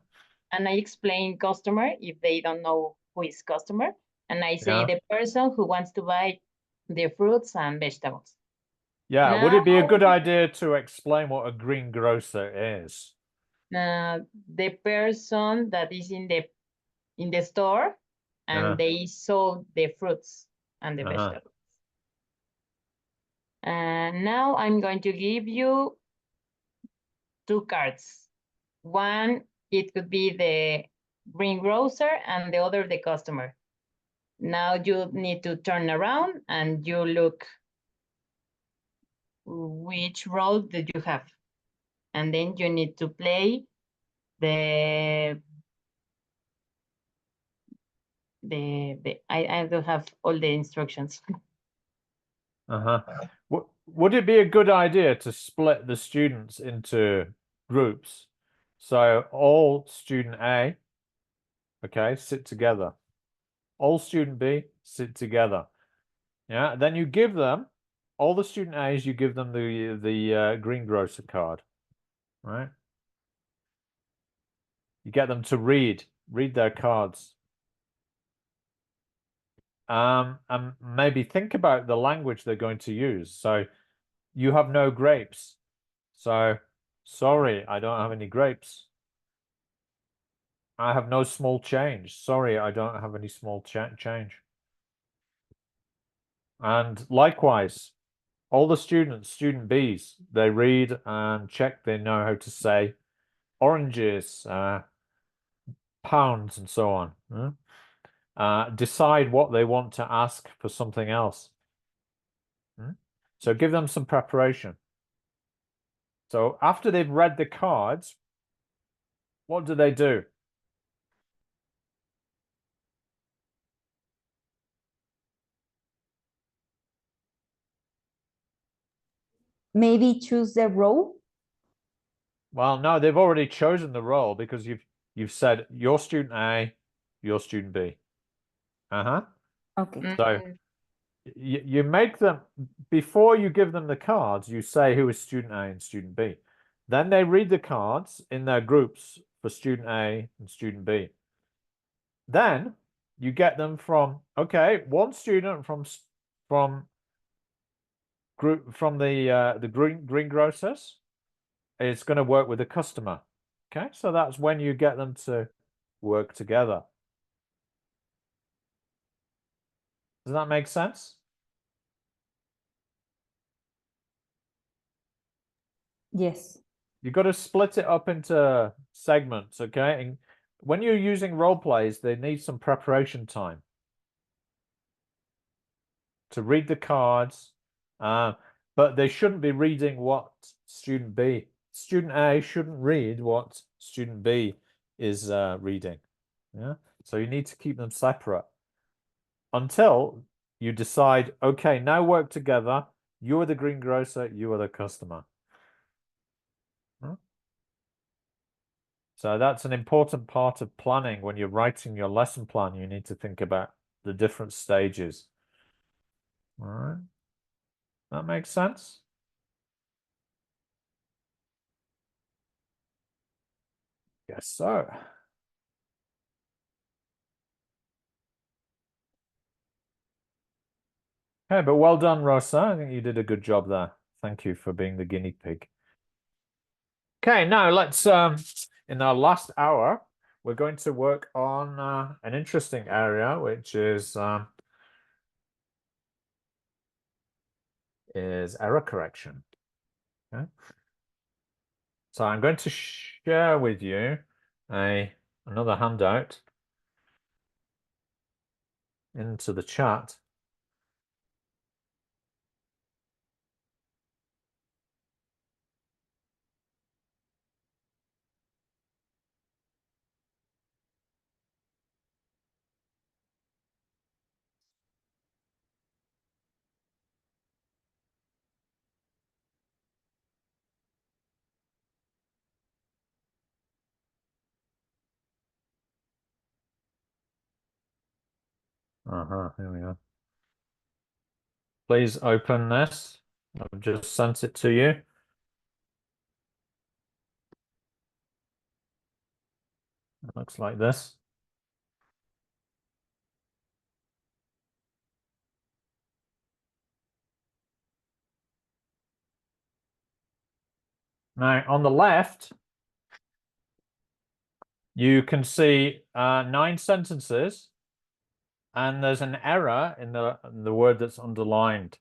S3: And I explain customer if they don't know who is customer. And I say
S1: Yeah.
S3: the person who wants to buy the fruits and vegetables.
S1: Yeah, would it be a
S3: Now,
S1: good idea to explain what a greengrocer is?
S3: the person that is in the store and they sold the fruits and the vegetables. And now I'm going to give you 2 cards. One, it could be the greengrocer and the other the customer. Now you need to turn around and you look which role did you have. And then you need to play I don't have all the instructions.
S1: Would it be a good idea to split the students into groups? So all student A, okay, sit together. All student B, sit together. Yeah, then you give them, all the student A's, you give them the greengrocer card, right? You get them to read their cards. And maybe think about the language they're going to use. So you have no grapes. So, sorry, I don't have any grapes. I have no small change. Sorry, I don't have any small change. And likewise, all the students, student Bs, they read and check they know how to say oranges, pounds, and so on. Decide what they want to ask for something else. So give them some preparation. So after they've read the cards, what do they do?
S5: Maybe choose the role.
S1: Well, no, they've already chosen the role because you've said you're student A, you're student B.
S5: Okay.
S1: So you make them, before you give them the cards, you say who is student A and student B. Then they read the cards in their groups for student A and student B. Then you get them from, okay, one student from the greengrocers is going to work with the customer. Okay, so that's when you get them to work together. Does that make sense?
S5: Yes.
S1: You've got to split it up into segments, okay? And when you're using role plays, they need some preparation time to read the cards, but they shouldn't be reading what student B. Student A shouldn't read what student B is reading. Yeah, so you need to keep them separate until you decide, okay, now work together. You're the greengrocer, you are the customer. So that's an important part of planning. When you're writing your lesson plan, you need to think about the different stages. All right. That makes sense? Guess so. Okay, but well done, Rosa. I think you did a good job there. Thank you for being the guinea pig. Okay, now let's, in our last hour, we're going to work on an interesting area, which is error correction. Okay. So I'm going to share with you another handout into the chat. Here we are. Please open this. I've just sent it to you. It looks like this. Now, on the left, you can see 9 sentences, and there's an error in the word that's underlined.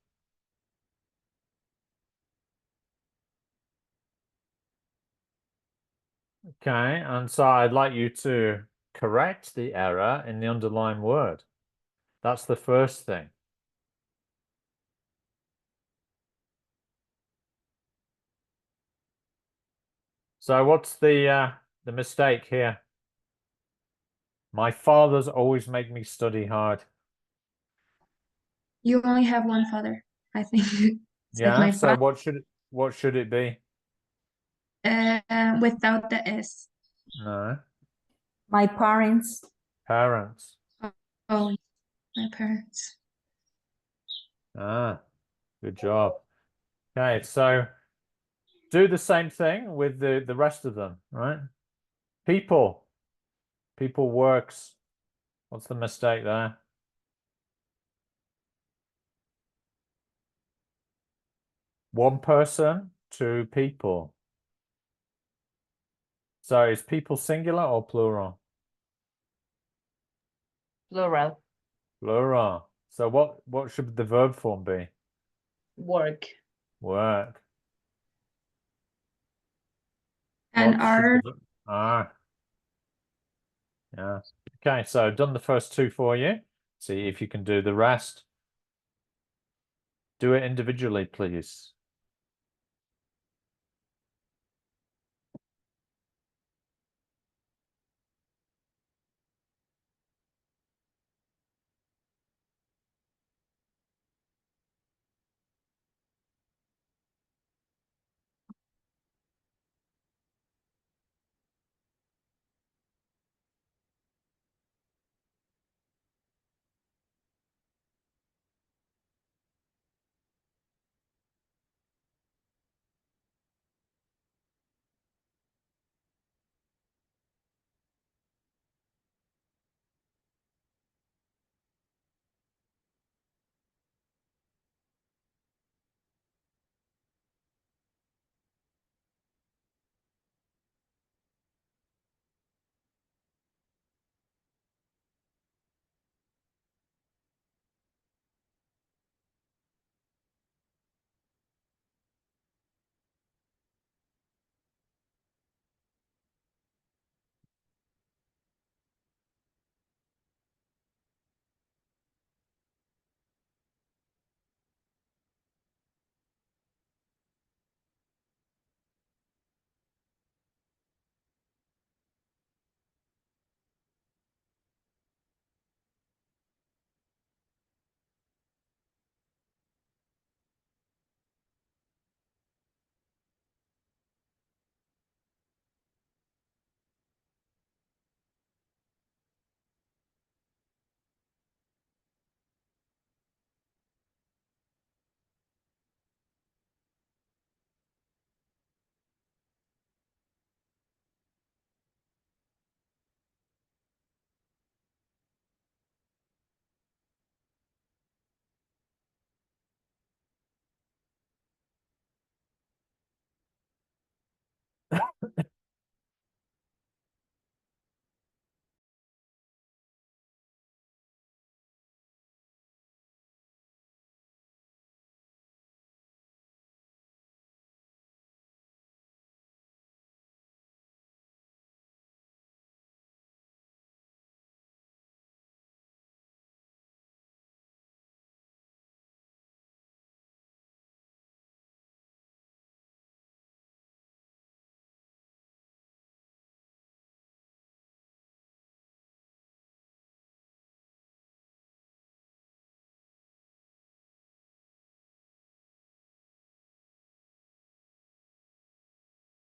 S1: Okay, and so I'd like you to correct the error in the underlined word. That's the first thing. So what's the mistake here? My father's always make me study hard.
S2: You only have one father, I think. It's like
S1: Yeah,
S2: my
S1: so
S2: father
S1: what should it be?
S2: without the S.
S1: No,
S5: My parents.
S1: parents.
S2: Oh, my parents.
S1: Ah, good job. Okay, so do the same thing with the rest of them, right? People. People works. What's the mistake there? One person, two people. So is people singular or plural?
S3: Plural.
S1: Plural. So what should the verb form be?
S3: Work.
S1: Work.
S2: And
S1: What should
S2: our
S1: the ah, yeah. Okay, so I've done the first two for you. See if you can do the rest. Do it individually, please.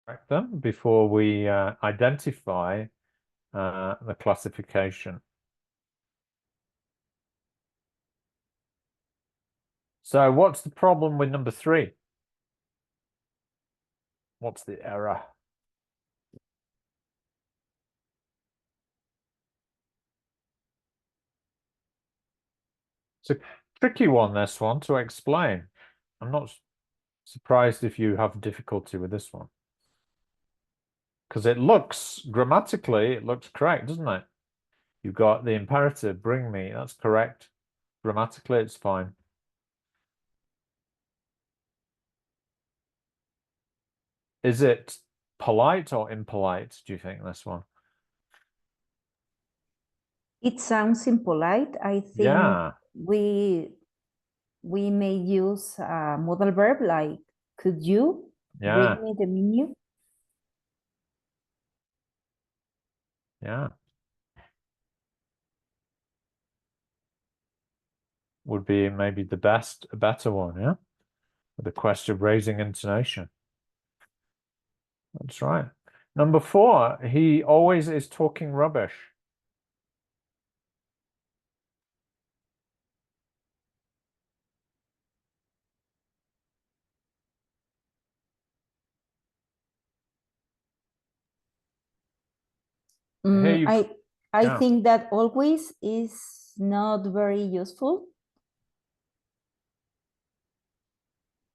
S1: correct them before we identify the classification. So what's the problem with number 3? What's the error? It's a tricky one, this one, to explain. I'm not surprised if you have difficulty with this one. Because it looks, grammatically, it looks correct, doesn't it? You've got the imperative, bring me, that's correct. Grammatically, it's fine. Is it polite or impolite, do you think, this one?
S5: It sounds impolite. I think
S1: Yeah.
S5: we may use a modal verb like could you
S1: Yeah.
S5: bring me the menu?
S1: Yeah. Would be maybe a better one, yeah? With the question raising intonation. That's right. Number 4, he always is talking rubbish. Here you,
S5: I
S1: yeah.
S5: think that always is not very useful.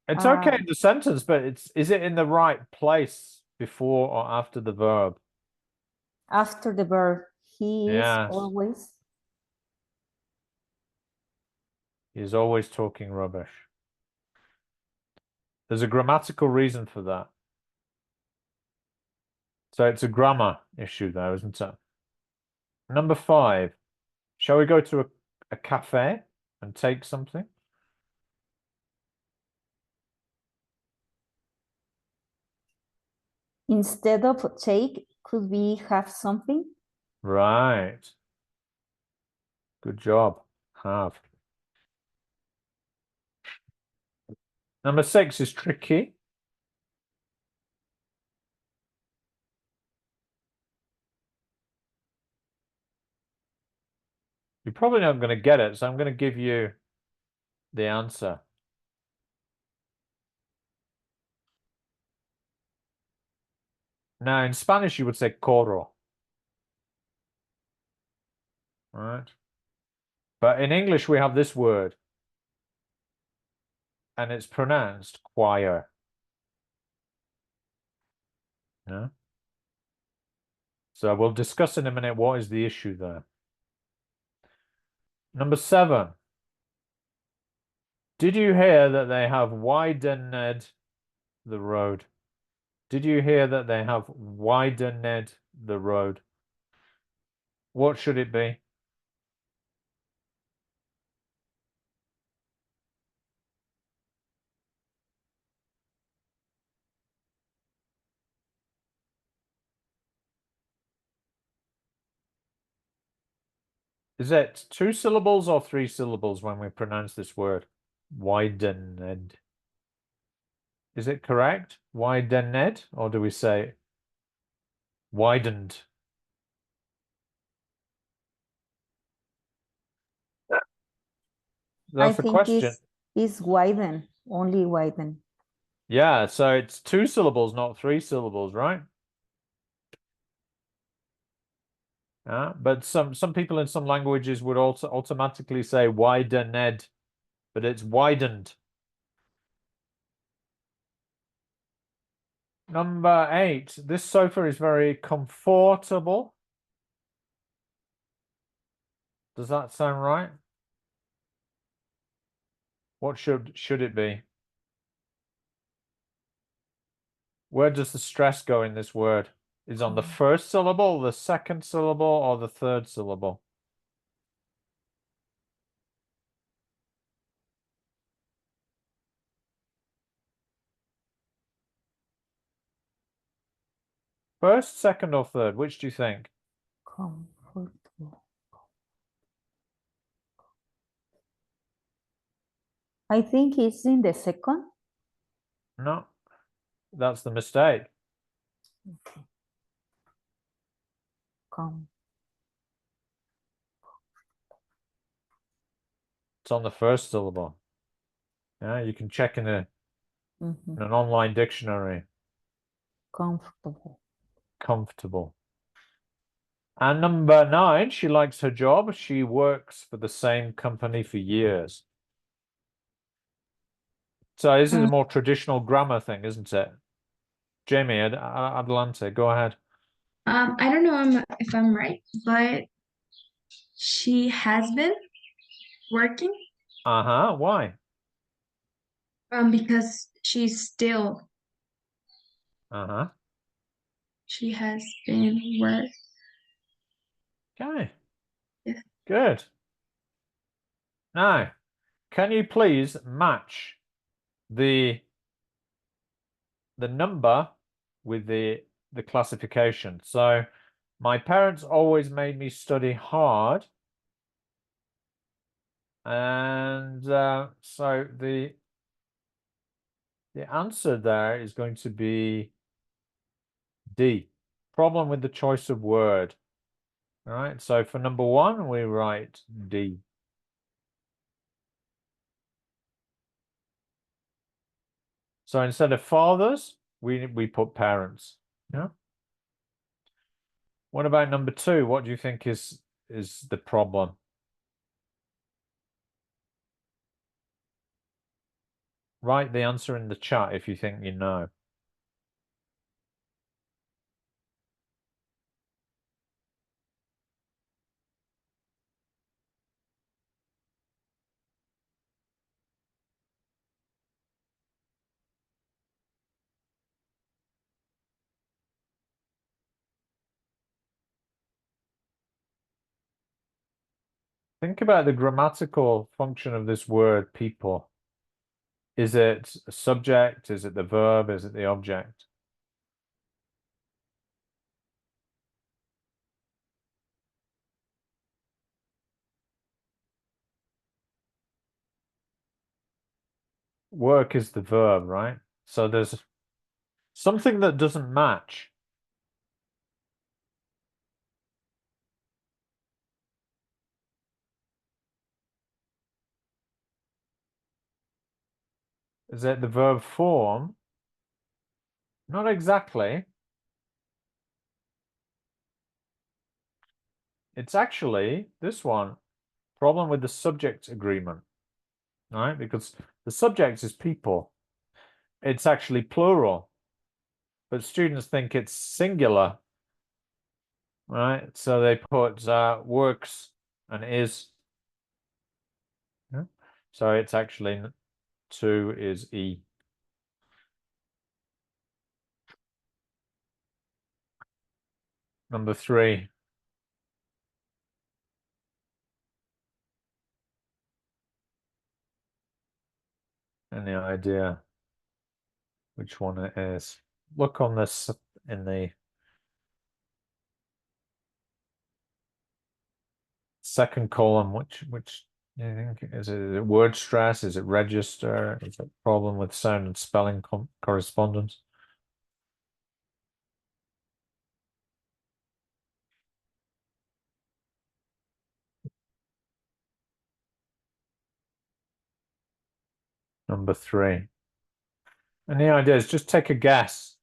S1: It's okay in the sentence, but is it in the right place before or after the verb?
S5: After the verb, he is
S1: Yes.
S5: always.
S1: He's always talking rubbish. There's a grammatical reason for that. So it's a grammar issue though, isn't it? Number 5. Shall we go to a cafe and take something?
S5: Instead of take, could we have something?
S1: Right. Good job. Have. Number 6 is tricky. You're probably not going to get it, so I'm going to give you the answer. Now, in Spanish, you would say coro. Right? But in English, we have this word. And it's pronounced choir. Yeah? So we'll discuss in a minute what is the issue there. Number 7. Did you hear that they have widened the road? Did you hear that they have widened the road? What should it be? Is it 2 syllables or 3 syllables when we pronounce this word? Widened. Is it correct? Widened, or do we say widened? That's the question.
S5: Is widen, only widen.
S1: Yeah, so it's 2 syllables, not 3 syllables, right? But some people in some languages would also automatically say widened, but it's widened. Number 8, this sofa is very comfortable. Does that sound right? What should it be? Where does the stress go in this word? Is on the first syllable, the second syllable, or the third syllable? First, second, or third? Which do you think?
S5: Comfortable. I think it's in the second.
S1: No, that's the mistake.
S5: Com.
S1: It's on the first syllable. Yeah, you can check in in
S5: Mhm.
S1: an online dictionary.
S5: Comfortable.
S1: Comfortable. And number 9, she likes her job. She works for the same company for years. So this is a more traditional grammar thing, isn't it? Jamie, adelante, go ahead.
S2: I don't know if I'm right, but she has been working
S1: Why?
S2: because she has been work.
S1: Okay.
S2: Yeah.
S1: Good. Now, can you please match the number with the classification? So my parents always made me study hard. And so the answer there is going to be D. Problem with the choice of word. All right, so for number 1, we write D. So instead of fathers, we put parents. Yeah. What about number 2? What do you think is the problem? Write the answer in the chat if you think you know. Think about the grammatical function of this word, people. Is it a subject? Is it the verb? Is it the object? Work is the verb, right? So there's something that doesn't match. Is it the verb form? Not exactly. It's actually this one, problem with the subject agreement, right? Because the subject is people. It's actually plural, but students think it's singular, right? So they put works and is. Yeah. So it's actually 2 is E. Number 3. Any idea which one it is? Look on this in the second column. Which do you think is it? Word stress? Is it register? Is it problem with sound and spelling correspondence? Number 3. Any ideas? Just take a guess.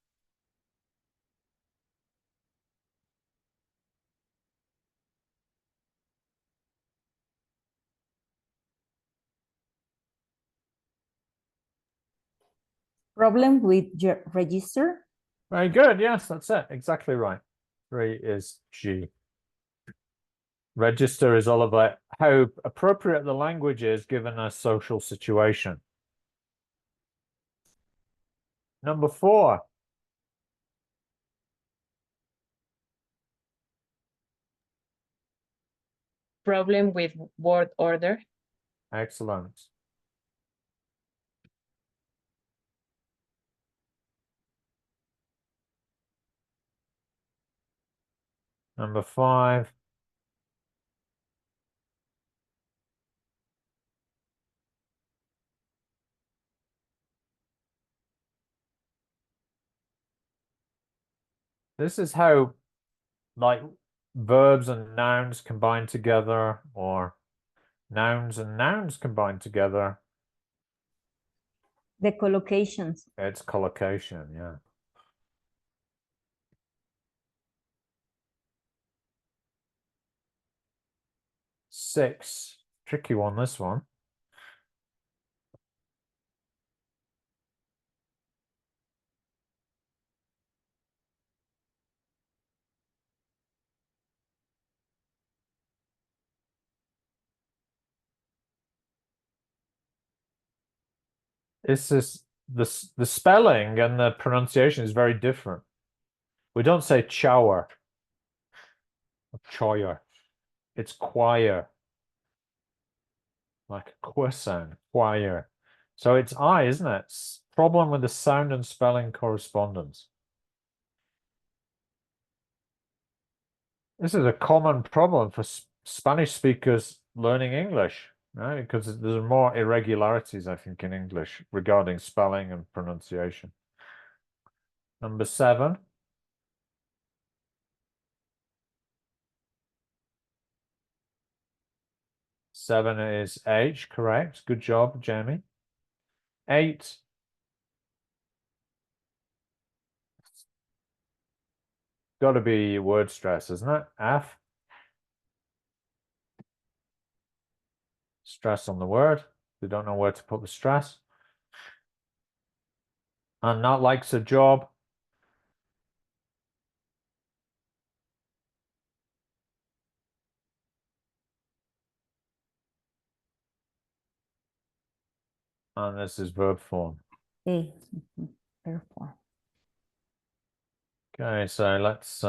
S5: Problem with register?
S1: Very good. Yes, that's it. Exactly right. 3 is G. Register is all about how appropriate the language is given a social situation. Number 4.
S3: Problem with word order.
S1: Excellent. Number 5. This is how, like, verbs and nouns combine together, or nouns and nouns combine together.
S5: The collocations.
S1: It's collocation, yeah. Six, tricky one, this one. This is the spelling and the pronunciation is very different. We don't say chower or choir. It's choir. Like a q sound, choir. So it's I, isn't it? Problem with the sound and spelling correspondence. This is a common problem for Spanish speakers learning English, right? Because there's more irregularities, I think, in English regarding spelling and pronunciation. Number 7. Seven is H, correct. Good job, Jamie. 8. Got to be word stress, isn't it? F. Stress on the word. We don't know where to put the stress. And not likes a job. And this is verb form.
S5: A. Verb form.
S1: Okay, so let's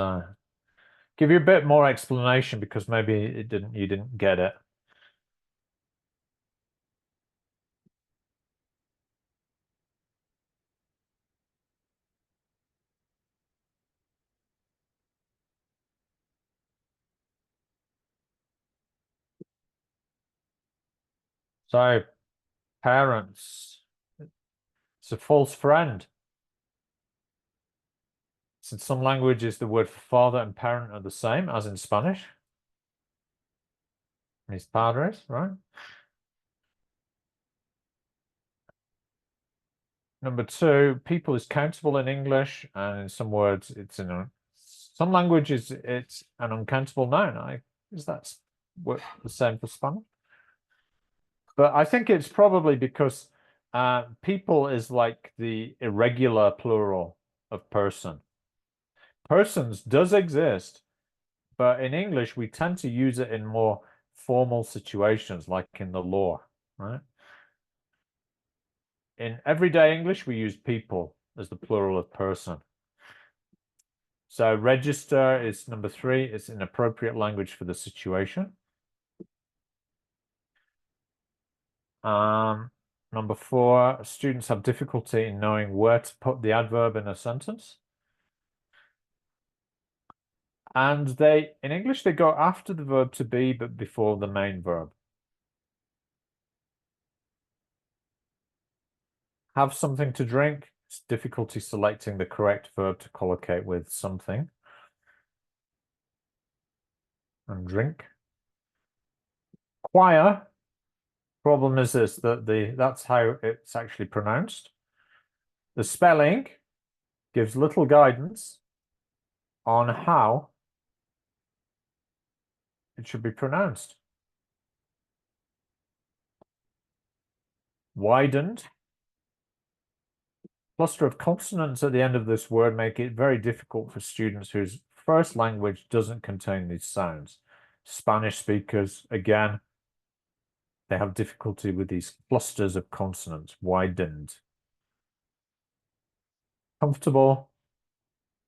S1: give you a bit more explanation because maybe you didn't get it. So, parents, it's a false friend. So in some languages, the word for father and parent are the same as in Spanish. Mis padres, right? Number 2, people is countable in English, and in some words, it's in some languages, it's an uncountable noun. Is that the same for Spanish? But I think it's probably because people is like the irregular plural of person. Persons does exist, but in English, we tend to use it in more formal situations, like in the law, right? In everyday English, we use people as the plural of person. So register is number 3. It's an appropriate language for the situation. Number 4, students have difficulty in knowing where to put the adverb in a sentence. And in English, they go after the verb to be, but before the main verb. Have something to drink. It's difficulty selecting the correct verb to collocate with something. And drink. Choir. Problem is this, that that's how it's actually pronounced. The spelling gives little guidance on how it should be pronounced. Widened. Cluster of consonants at the end of this word make it very difficult for students whose first language doesn't contain these sounds. Spanish speakers, again, they have difficulty with these clusters of consonants. Widened. Comfortable.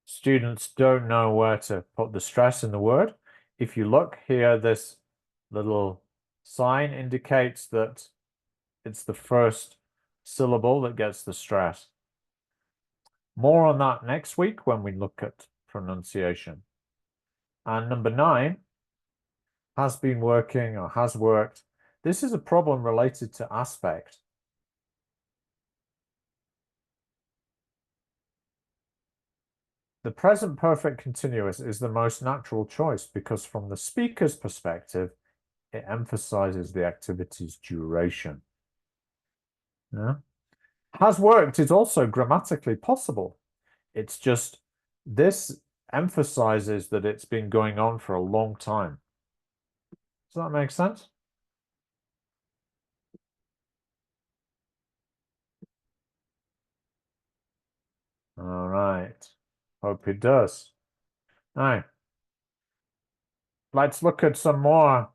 S1: Students don't know where to put the stress in the word. If you look here, this little sign indicates that it's the first syllable that gets the stress. More on that next week when we look at pronunciation. And number 9, has been working or has worked. This is a problem related to aspect. the present perfect continuous is the most natural choice because from the speaker's perspective, it emphasizes the activity's duration. Yeah. Has worked is also grammatically possible. It's just this emphasizes that it's been going on for a long time. Does that make sense? All right. Hope it does. All right. Let's look at some more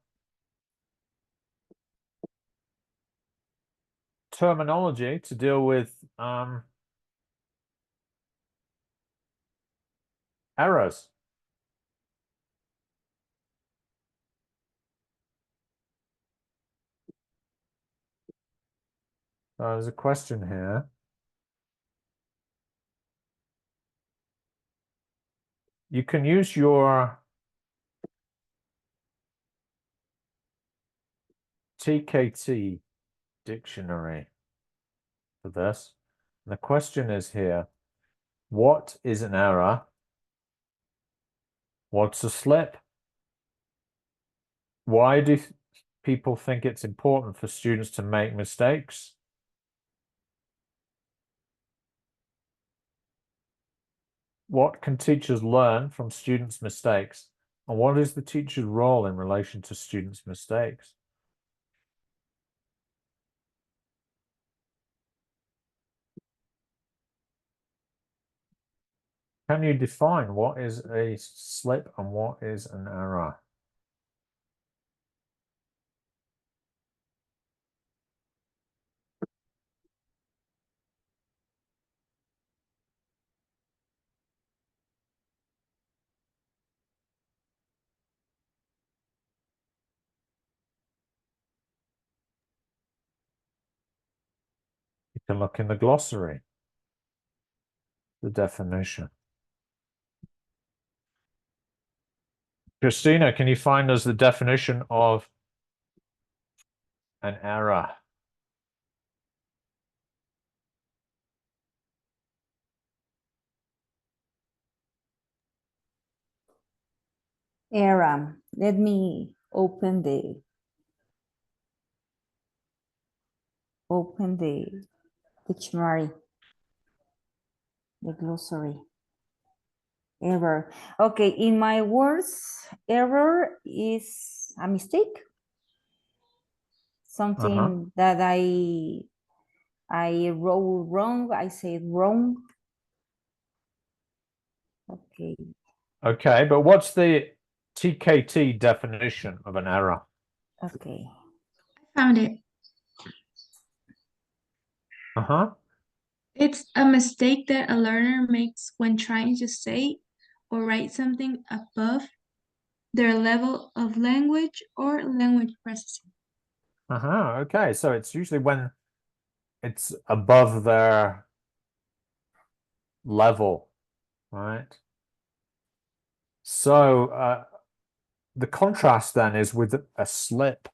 S1: terminology to deal with errors. So there's a question here. You can use your TKT dictionary for this. And the question is here, what is an error? What's a slip? Why do people think it's important for students to make mistakes? What can teachers learn from students' mistakes? And what is the teacher's role in relation to students' mistakes? Can you define what is a slip and what is an error? You can look in the glossary, the definition. Christina, can you find us the definition of an error?
S5: Error. Let me open the dictionary, the glossary. Error. Okay, in my words, error is a mistake. Something that I wrote wrong, I said wrong. Okay.
S1: Okay, but what's the TKT definition of an error?
S5: Okay.
S2: Found it. It's a mistake that a learner makes when trying to say or write something above their level of language or language processing.
S1: Okay, so it's usually when it's above their level, right? So the contrast then is with a slip.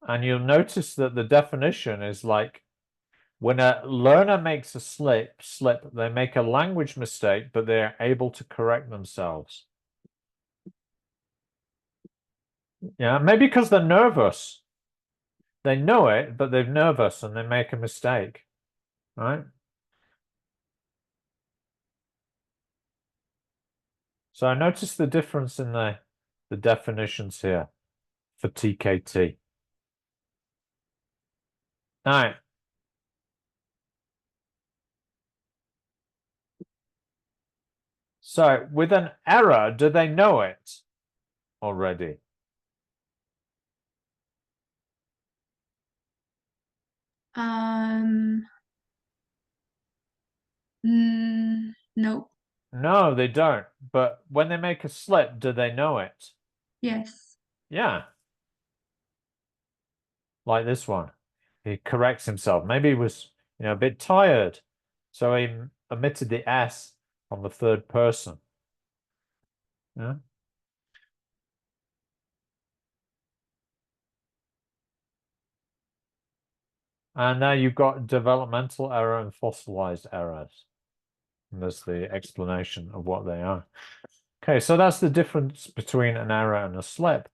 S1: And you'll notice that the definition is like when a learner makes a slip, they make a language mistake, but they're able to correct themselves. Yeah, maybe because they're nervous. They know it, but they're nervous and they make a mistake, right? So notice the difference in the definitions here for TKT. All right. So with an error, do they know it already?
S2: No.
S1: No, they don't. But when they make a slip, do they know it?
S2: Yes.
S1: Yeah. Like this one. He corrects himself. Maybe he was, a bit tired. So he omitted the S on the third person. Yeah. And now you've got developmental error and fossilized errors. And there's the explanation of what they are. Okay, so that's the difference between an error and a slip.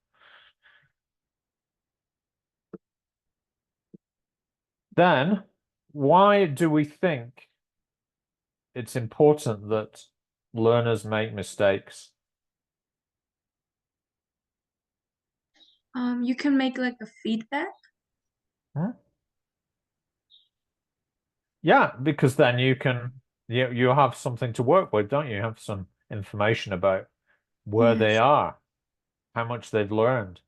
S1: Then, why do we think it's important that learners make mistakes?
S2: You can make like a feedback.
S1: Yeah, because then you have something to work with, don't you? You have some information about where they
S2: Yes.
S1: are, how much they've learned.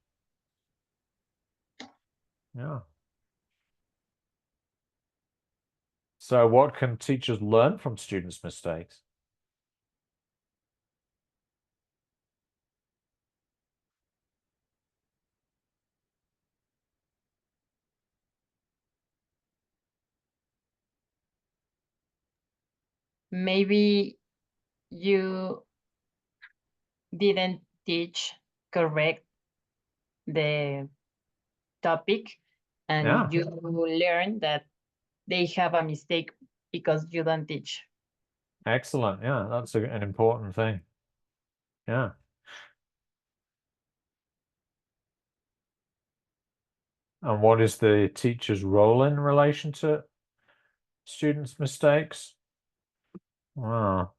S1: Yeah. So what can teachers learn from students' mistakes?
S3: Maybe you didn't teach correct the topic, and
S1: Yeah.
S3: you learn that they have a mistake because you don't teach.
S1: Excellent. Yeah, that's an important thing. Yeah. And what is the teacher's role in relation to students' mistakes? Wow.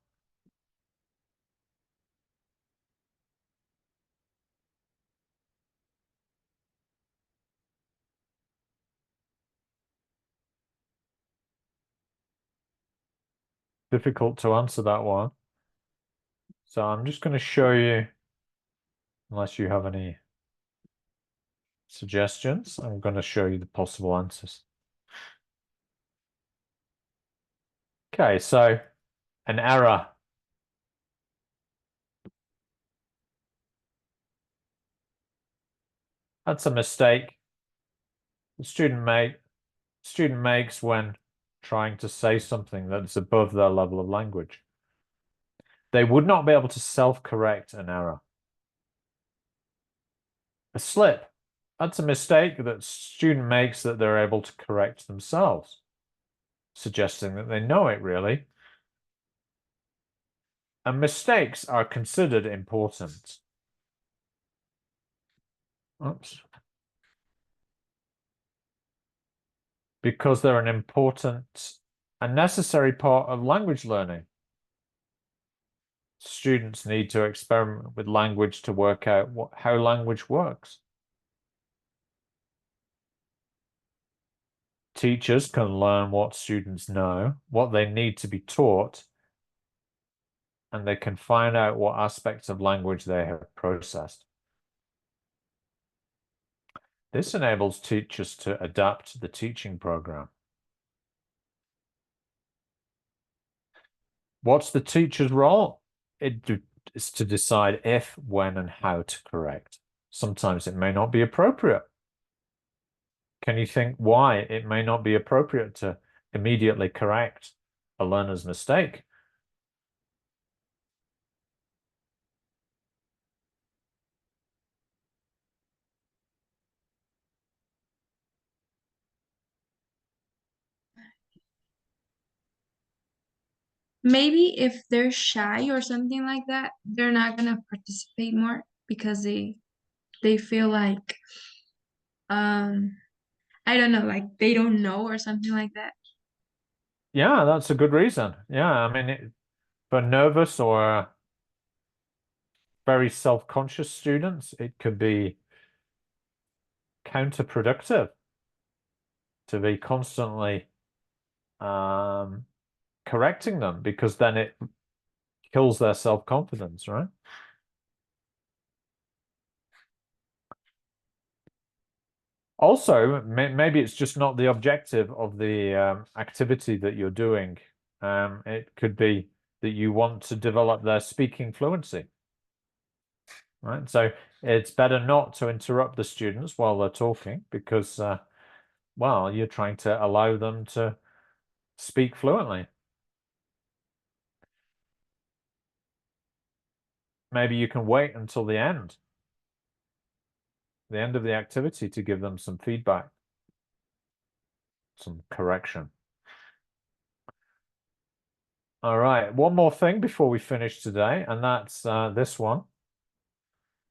S1: Difficult to answer that one. So I'm just going to show you, unless you have any suggestions, I'm going to show you the possible answers. Okay, so an error. That's a mistake the student makes when trying to say something that's above their level of language. They would not be able to self-correct an error. A slip. That's a mistake that student makes that they're able to correct themselves, suggesting that they know it really. And mistakes are considered important. Oops. Because they're an important and necessary part of language learning. Students need to experiment with language to work out how language works. Teachers can learn what students know, what they need to be taught, and they can find out what aspects of language they have processed. This enables teachers to adapt the teaching program. What's the teacher's role? It is to decide if, when, and how to correct. Sometimes it may not be appropriate. Can you think why it may not be appropriate to immediately correct a learner's mistake?
S2: Maybe if they're shy or something like that, they're not gonna participate more because they feel like I don't know, like they don't know or something like that.
S1: Yeah, that's a good reason. Yeah, I mean, for nervous or very self-conscious students, it could be counterproductive to be constantly correcting them, because then it kills their self-confidence, right? Also, maybe it's just not the objective of the activity that you're doing. It could be that you want to develop their speaking fluency, right? So it's better not to interrupt the students while they're talking, because, well, you're trying to allow them to speak fluently. Maybe you can wait until the end of the activity to give them some feedback. some correction. All right, one more thing before we finish today, and that's this one.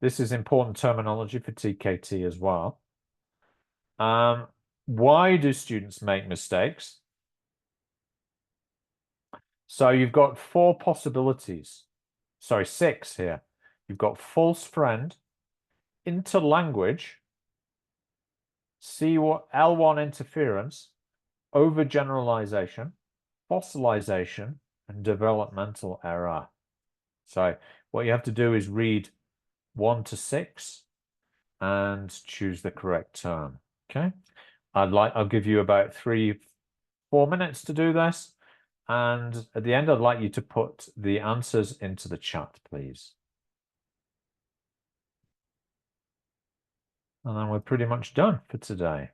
S1: This is important terminology for TKT as well. Why do students make mistakes? So you've got 4 possibilities. Sorry, 6 here. You've got false friend, interlanguage, L1 interference, overgeneralization, fossilization, and developmental error. So what you have to do is read 1 to 6 and choose the correct term. Okay. I'll give you about 3-4 minutes to do this. And at the end, I'd like you to put the answers into the chat, please. And then we're pretty much done for today.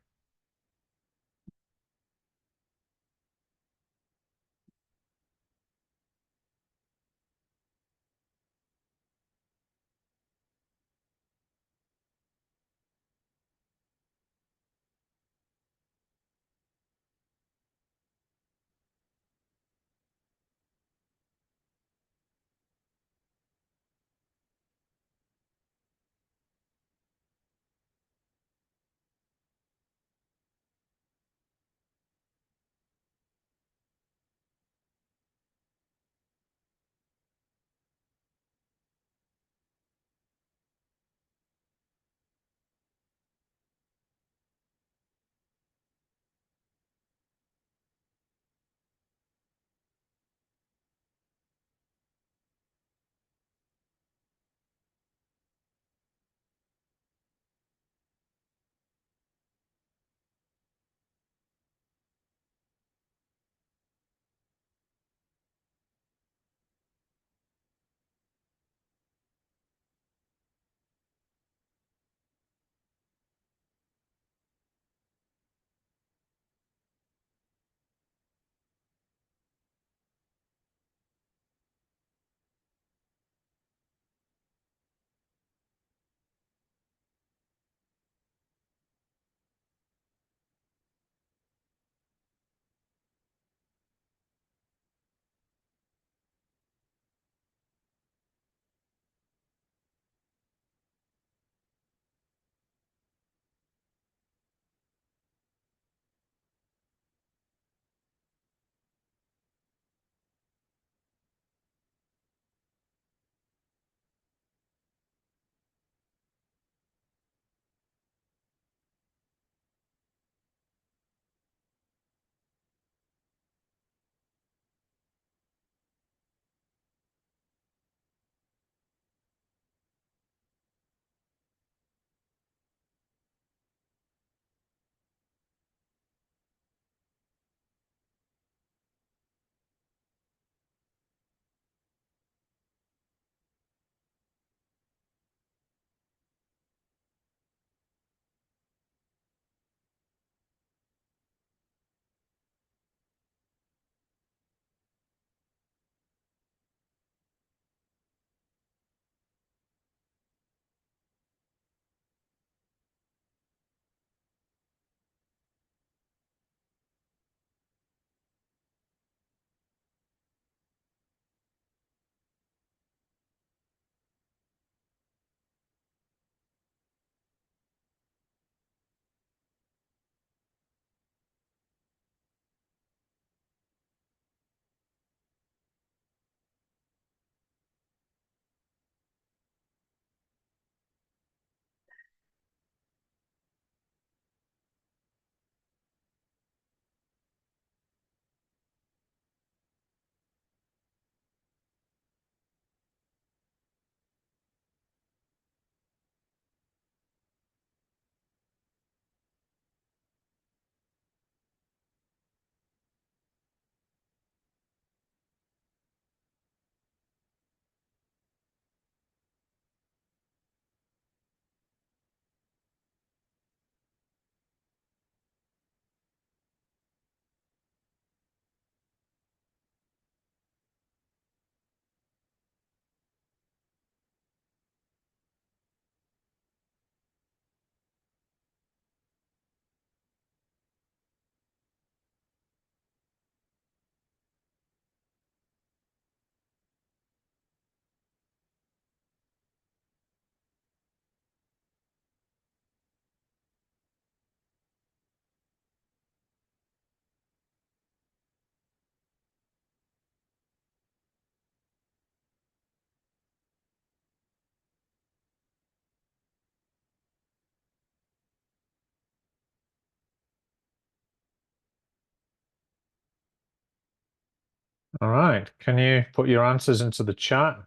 S1: All right. Can you put your answers into the chat?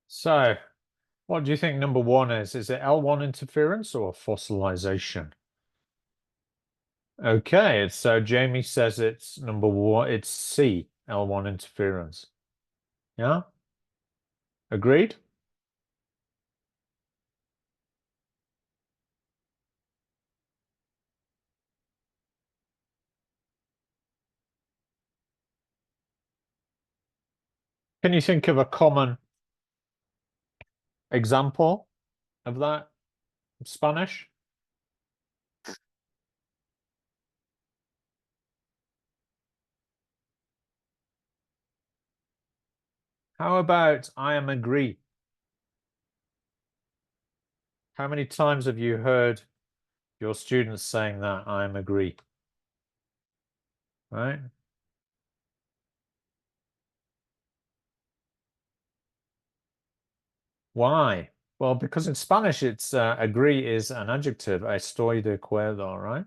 S1: So, what do you think number one is? Is it L1 interference or fossilization? Okay, so Jamie says it's number one, it's C, L1 interference. Yeah? Agreed? Can you think of a common example of that in Spanish? How about I am agree? How many times have you heard your students saying that I am agree? Right? Why? Well, because in Spanish it's agree is an adjective, estoy de acuerdo, right?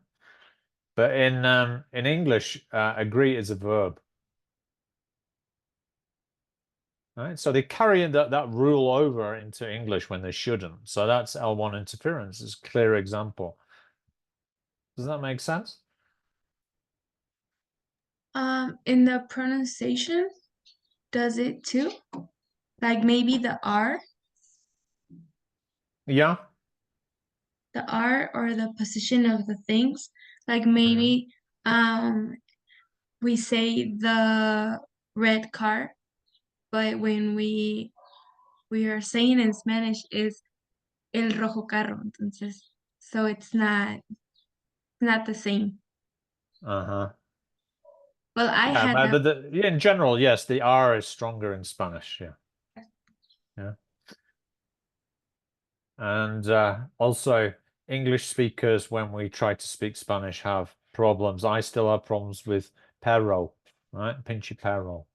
S1: But in English, agree is a verb. Right? So they carry that rule over into English when they shouldn't. So that's L1 interference. It's a clear example. Does that make sense?
S2: In the pronunciation, does it too? Like maybe the
S1: Yeah.
S2: R or the position of the things. Like maybe we say the red car, but when we are saying in Spanish is el rojo carro. Entonces, so it's not the same.
S1: Uh-huh.
S2: Well, I
S1: Yeah,
S2: had that.
S1: but in general, yes, the R is stronger in Spanish. Yeah. Yeah. And also, English speakers, when we try to speak Spanish, have problems. I still have problems with perro, right? Pinchy perro.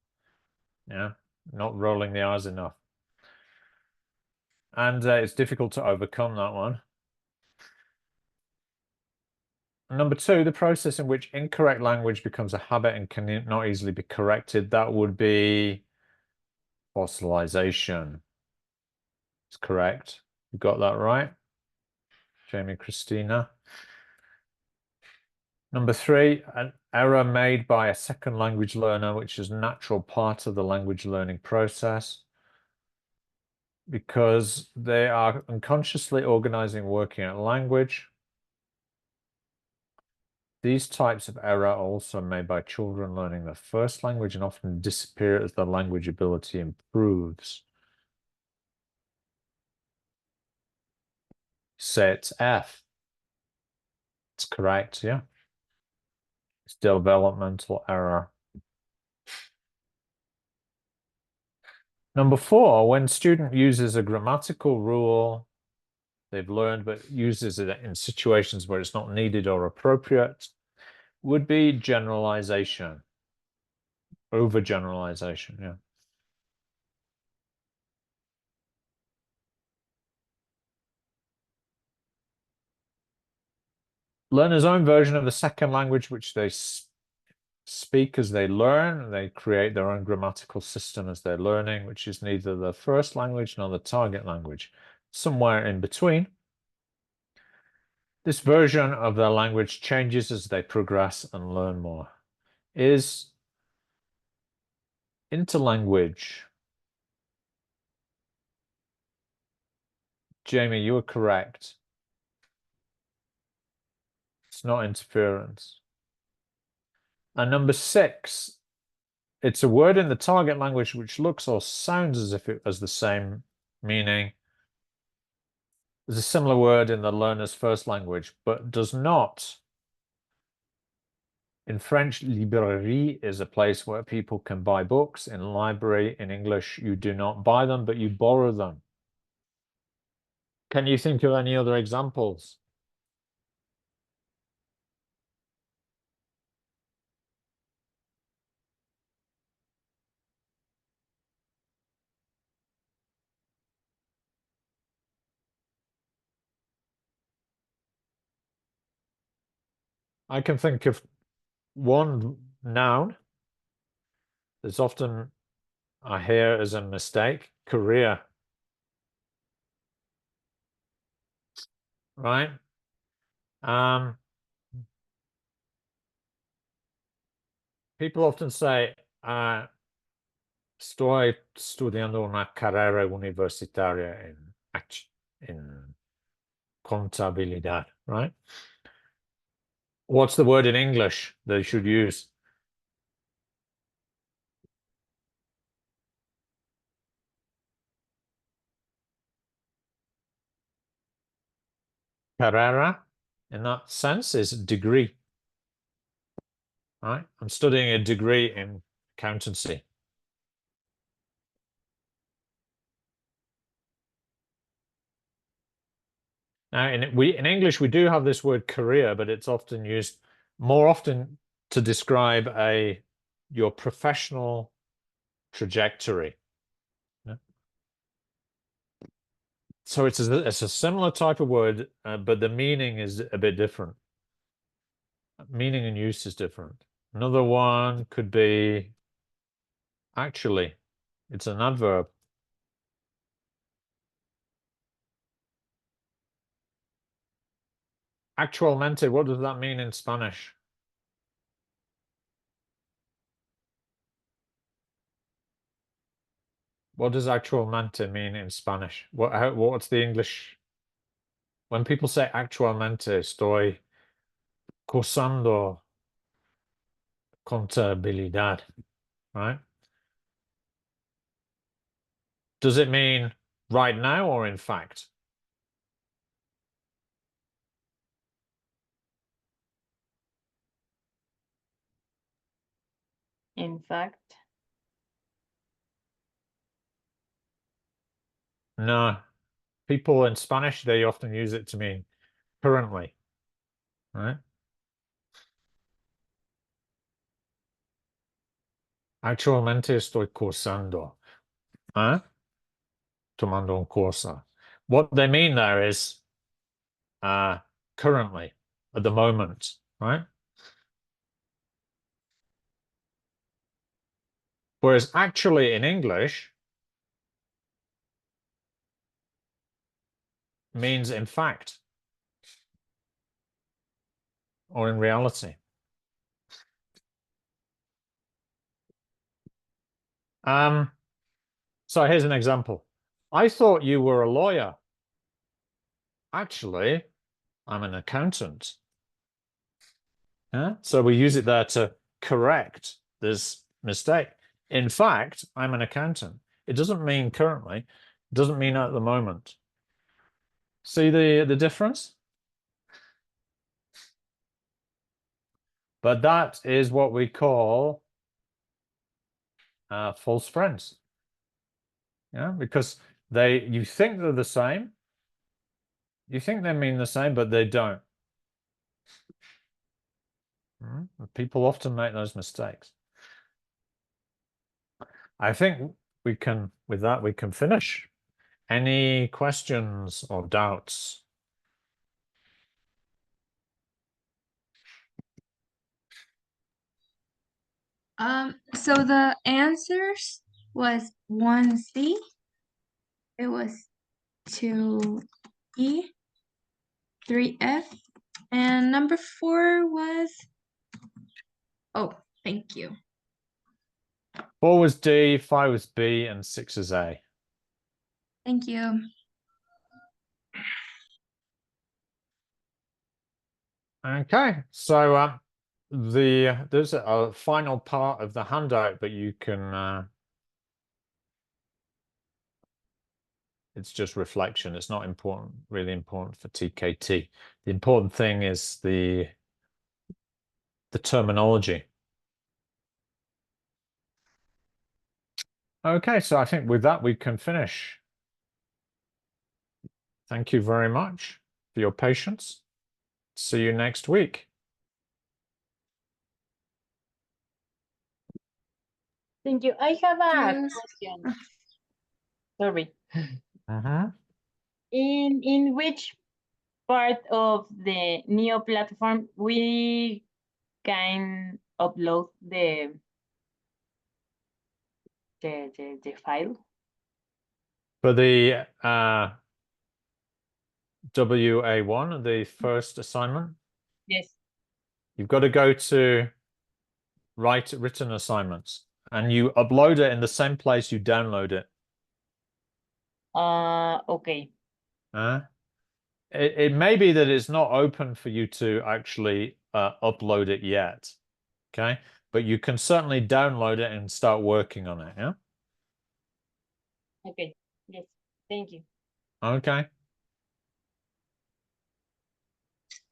S1: Yeah. Not rolling the R's enough. And it's difficult to overcome that one. Number two, the process in which incorrect language becomes a habit and can not easily be corrected. That would be fossilization. It's correct. You got that right, Jamie, Christina. Number three, an error made by a second language learner, which is a natural part of the language learning process, because they are unconsciously organizing working at language. These types of error are also made by children learning their first language and often disappear as their language ability improves. Say it's F. It's correct, yeah. It's developmental error. Number four, when student uses a grammatical rule they've learned but uses it in situations where it's not needed or appropriate, would be generalization. Overgeneralization, yeah. Learner's own version of the second language which they speak as they learn. They create their own grammatical system as they're learning, which is neither the first language nor the target language. Somewhere in between. This version of their language changes as they progress and learn more. Is interlanguage. Jamie, you were correct. It's not interference. And number six, it's a word in the target language which looks or sounds as if it has the same meaning. There's a similar word in the learner's first language, but does not. In French, librairie is a place where people can buy books. In library, in English, you do not buy them, but you borrow them. Can you think of any other examples? I can think of one noun that's often I hear as a mistake, career. Right? People often say, estoy estudiando una carrera universitaria en contabilidad, right? What's the word in English they should use? Carrera, in that sense, is degree, right? I'm studying a degree in accountancy. Now, in English, we do have this word career, but it's often used more often to describe your professional trajectory. Yeah. So it's a similar type of word, but the meaning is a bit different. Meaning and use is different. Another one could be actually. It's an adverb. Actualmente, what does that mean in Spanish? What does actualmente mean in Spanish? What's the English? When people say actualmente, estoy cursando contabilidad, right? Does it mean right now or in fact?
S3: In fact,
S1: No. People in Spanish, they often use it to mean currently, right? Actualmente estoy cursando, tomando un curso. What they mean there is currently, at the moment, right? Whereas actually in English means in fact or in reality. So here's an example. I thought you were a lawyer. Actually, I'm an accountant. Yeah? So we use it there to correct this mistake. In fact, I'm an accountant. It doesn't mean currently. It doesn't mean at the moment. See the difference? But that is what we call false friends. Yeah, because you think they're the same. You think they mean the same, but they don't. People often make those mistakes. I think with that, we can finish. Any questions or doubts?
S2: So the answers was 1C, it was 2E, 3F, and number 4 was, oh, thank you.
S1: 4 was D, 5 was B, and 6 is A.
S2: Thank you.
S1: Okay, so there's a final part of the handout, but you can it's just reflection. It's not important, really important for TKT. The important thing is the terminology. Okay, so I think with that we can finish. Thank you very much for your patience. See you next week.
S3: thank you. I have a
S2: Yes.
S3: question. Sorry.
S1: Uh-huh.
S3: In which part of the Neo platform, we can upload the file.
S1: For the WA1, the first assignment,
S3: Yes.
S1: you've got to go to write written assignments and you upload it in the same place you download it.
S3: Okay.
S1: It may be that it's not open for you to actually upload it yet, okay? But you can certainly download it and start working on it, yeah?
S3: Okay. Yes. Thank you.
S1: Okay,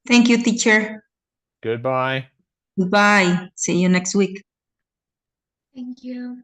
S4: Thank you, teacher.
S1: goodbye.
S4: Goodbye. See you next week.
S2: Thank you.